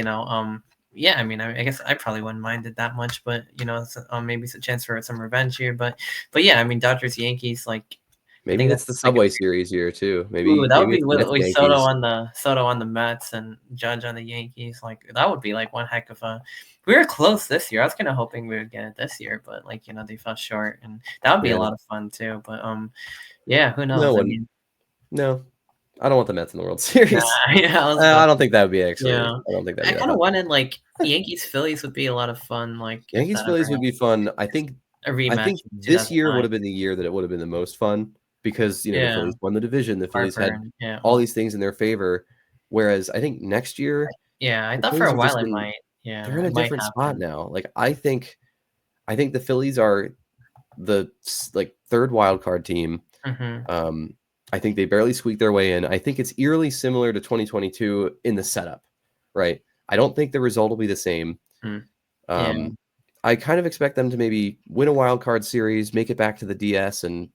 yeah, I mean, I guess I probably wouldn't mind it that much, but maybe it's a chance for some revenge here. But yeah, I mean, Dodgers Yankees, like I maybe think it's the that's like Subway Series year too. ooh, that would Maybe be it's Mets with Yankees. Soto on the Mets and Judge on the Yankees. Like that would be like one heck of a. We were close this year. I was kind of hoping we would get it this year, but like they fell short, and that would be a Yeah, lot of fun too. But yeah, who no knows? I one. mean, No, I don't want the Mets in the World nah, Series. yeah, I was I about don't think that would be actually. yeah. I don't think that'd I be that kind of fun. wanted like Yankees Phillies would be a lot of fun. Like if Yankees that ever Phillies would be fun. a I rematch think in this year would 2009. have been the year that it would have been the most fun because the Yeah, Phillies won the division. The Phillies had heartburn. Yeah. all these things in their favor. Whereas I think next year Yeah, I the thought for Phillies a are while just it in might. they're Yeah, in a it might different spot happen. now. Like I think the Phillies are the like third wild card team. Mhm. Um, I think they barely squeaked their way in. I think it's eerily similar to 2022 in the setup, right? I don't think the result will be the same. Mm. Yeah. Um, I kind of expect them to maybe win a wild card series, make it back to the DS, and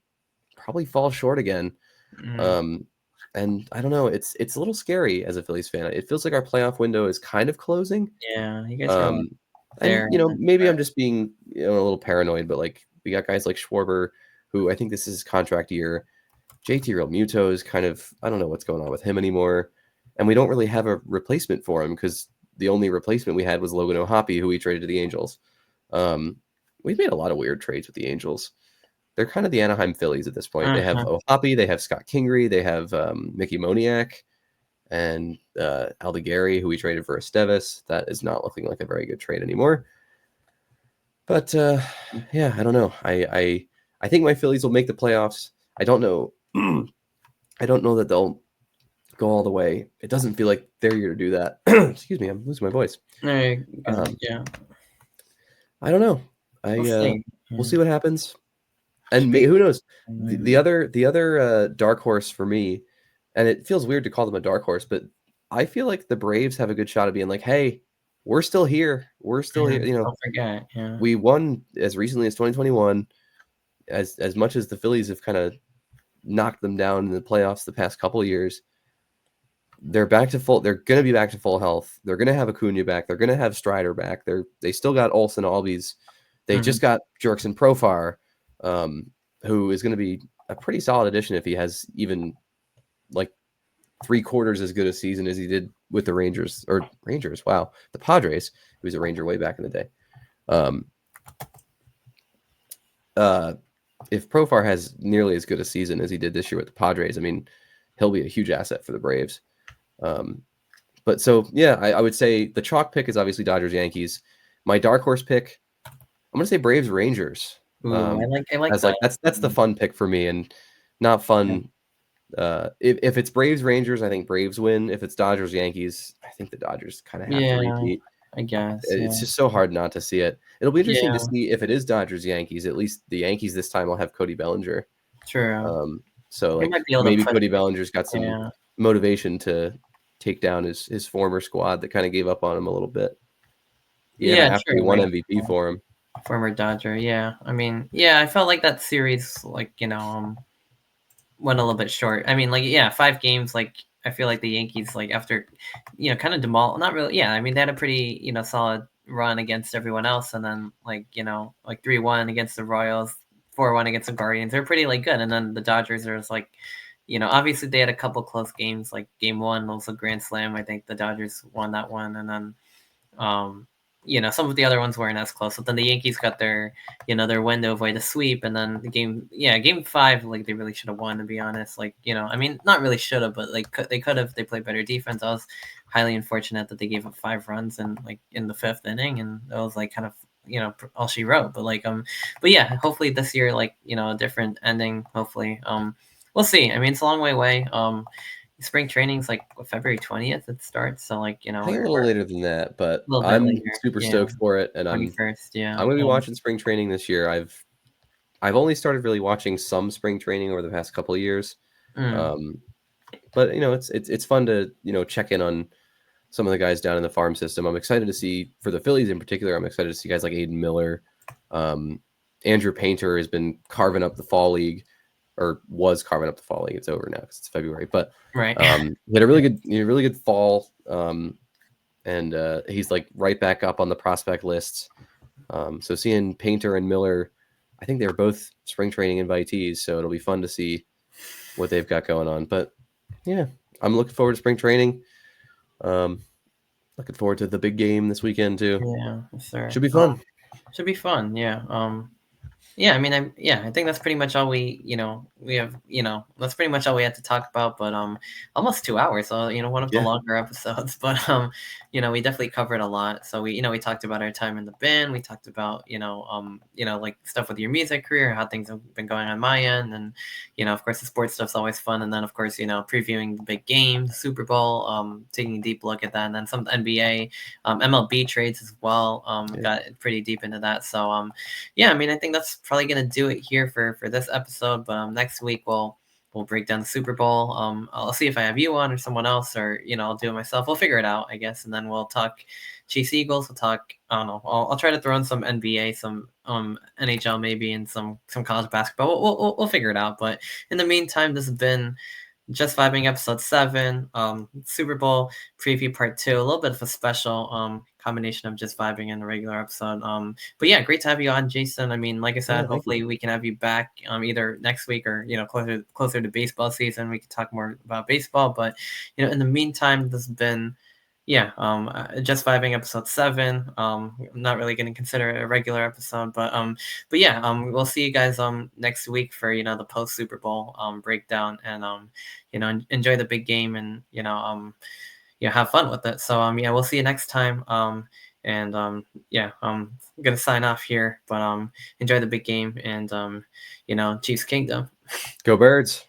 probably fall short again. Mm. Um, and I don't know. It's a little scary as a Phillies fan. It feels like our playoff window is kind of closing. Yeah, you guys are, like, Um, and there and then maybe I'm there. just being a little paranoid, but like we got guys like Schwarber, who I think this is his contract year. JT Realmuto is kind of I don't know what's going on with him anymore, and we don't really have a replacement for him because the only replacement we had was Logan O'Hoppe, who we traded to the Angels. Um, we've made a lot of weird trades with the Angels. They're kind of the Anaheim Phillies at this point. They have Uh-huh. O'Hoppe, they have Scott Kingery, they have Mickey Moniak, and Aldegari, who we traded for Esteves. That is not looking like a very good trade anymore. But yeah, I don't know. I think my Phillies will make the playoffs. I don't know. I don't know that they'll go all the way. It doesn't feel like they're here to do that. Excuse me, I'm losing my voice. Very good. Um, Yeah. I don't know. We'll see. We'll Yeah. see what happens. And Speak who knows? mm, The other dark horse for me, and it feels weird to call them a dark horse, but I feel like the Braves have a good shot of being like, hey, we're still here. We're still yeah, here. don't forget. Yeah. We won as recently as 2021. As much as the Phillies have kind of knocked them down in the playoffs the past couple of years, they're back to full. They're going to be back to full health. They're going to have Acuna back. They're going to have Strider back. They still got Olsen Albies. They Mhm. just got Jerkson Profar, who is going to be a pretty solid addition if he has even like 3/4 as good a season as he did with the Rangers. Wow, the Padres. He was a Ranger way back in the day. If Profar has nearly as good a season as he did this year with the Padres, I mean, he'll be a huge asset for the Braves. But so, yeah, I would say the chalk pick is obviously Dodgers Yankees. My dark horse pick, I'm gonna say Braves Rangers. Ooh, I like As that. like that's the fun pick for me, and not fun. If it's Braves Rangers, I think Braves win. If it's Dodgers Yankees, I think the Dodgers kind of have to Yeah, repeat. I guess. Yeah. It's just so hard not to see it. It'll be interesting to Yeah, see if it is Dodgers Yankees. At least the Yankees this time will have Cody Bellinger. true. So They like might be able to maybe push. Cody Bellinger's got some Yeah. motivation to take down his former squad that kind of gave up on him a little bit. Even Yeah, after he true. won Like MVP for him. former Dodger. Yeah. I mean, yeah, I felt like that series, like, went a little bit short. I mean, like, yeah, 5 games. Like, I feel like the Yankees, like, after, kind of not really. Yeah, I mean, they had a pretty, solid run against everyone else, and then like, like 3-1 against the Royals, 4-1 against the Guardians. They're pretty like good, and then the Dodgers are just like, obviously they had a couple close games. Like Game 1 was a grand slam. I think the Dodgers won that one, and then um, some of the other ones weren't as close. But then the Yankees got their window of way to sweep, and then game 5, like they really should have won. To be honest, like I mean, not really should have, but like they could have. They played better defense. I was highly unfortunate that they gave up 5 runs in the 5th inning, and that was like kind of all she wrote. But but yeah, hopefully this year, like a different ending. Hopefully, we'll see. I mean, it's a long way away. Spring training's like February 20th it starts, so like I think a little we're later than that, but a little bit I'm later. super Yeah, stoked for it, and I'm 21st. Yeah, I'm gonna be watching spring training this year. I've only started really watching some spring training over the past couple of years, mm, but it's fun to check in on some of the guys down in the farm system. I'm excited to see for the Phillies in particular. I'm excited to see guys like Aiden Miller, Andrew Painter has been carving up the fall league, or was carving up the fall league. It's over now because it's February, but right. he had a really good fall, and he's like right back up on the prospect lists. So seeing Painter and Miller, I think they're both spring training invitees, so it'll be fun to see what they've got going on. But yeah, I'm looking forward to spring training. Looking forward to the big game this weekend too. Yeah, sir. Should be fun. Should be fun. Yeah. Yeah, I mean, I think that's pretty much all we have, that's pretty much all we had to talk about. But almost 2 hours, so one of the Yeah, longer episodes. But we definitely covered a lot. So we talked about our time in the band. We talked about like stuff with your music career, how things have been going on my end, and of course the sports stuff's always fun. And then of course previewing the big game, the Super Bowl, taking a deep look at that, and then some NBA, MLB trades as well. yeah. Got pretty deep into that. So yeah, I mean, I think that's probably gonna do it here for this episode. But next week we'll break down the Super Bowl. I'll see if I have you on or someone else, or I'll do it myself. We'll figure it out, I guess, and then we'll talk Chiefs Eagles. We'll talk. I don't know. I'll try to throw in some NBA, some NHL maybe, and some college basketball. We'll figure it out. But in the meantime, this has been Just Vibing episode 7, Super Bowl preview part 2, a little bit of a special combination of Just Vibing and the regular episode. But yeah, great to have you on, Jason. I mean, like I said, Yeah, thank you. hopefully we can have you back either next week or closer to baseball season. We can talk more about baseball. But in the meantime, this has been Just Vibing episode 7. I'm not really going to consider it a regular episode, but yeah, we'll see you guys next week for the post Super Bowl breakdown, and enjoy the big game, and have fun with it. So yeah, we'll see you next time. And yeah, I'm gonna sign off here, but enjoy the big game, and Chiefs Kingdom. Go Birds.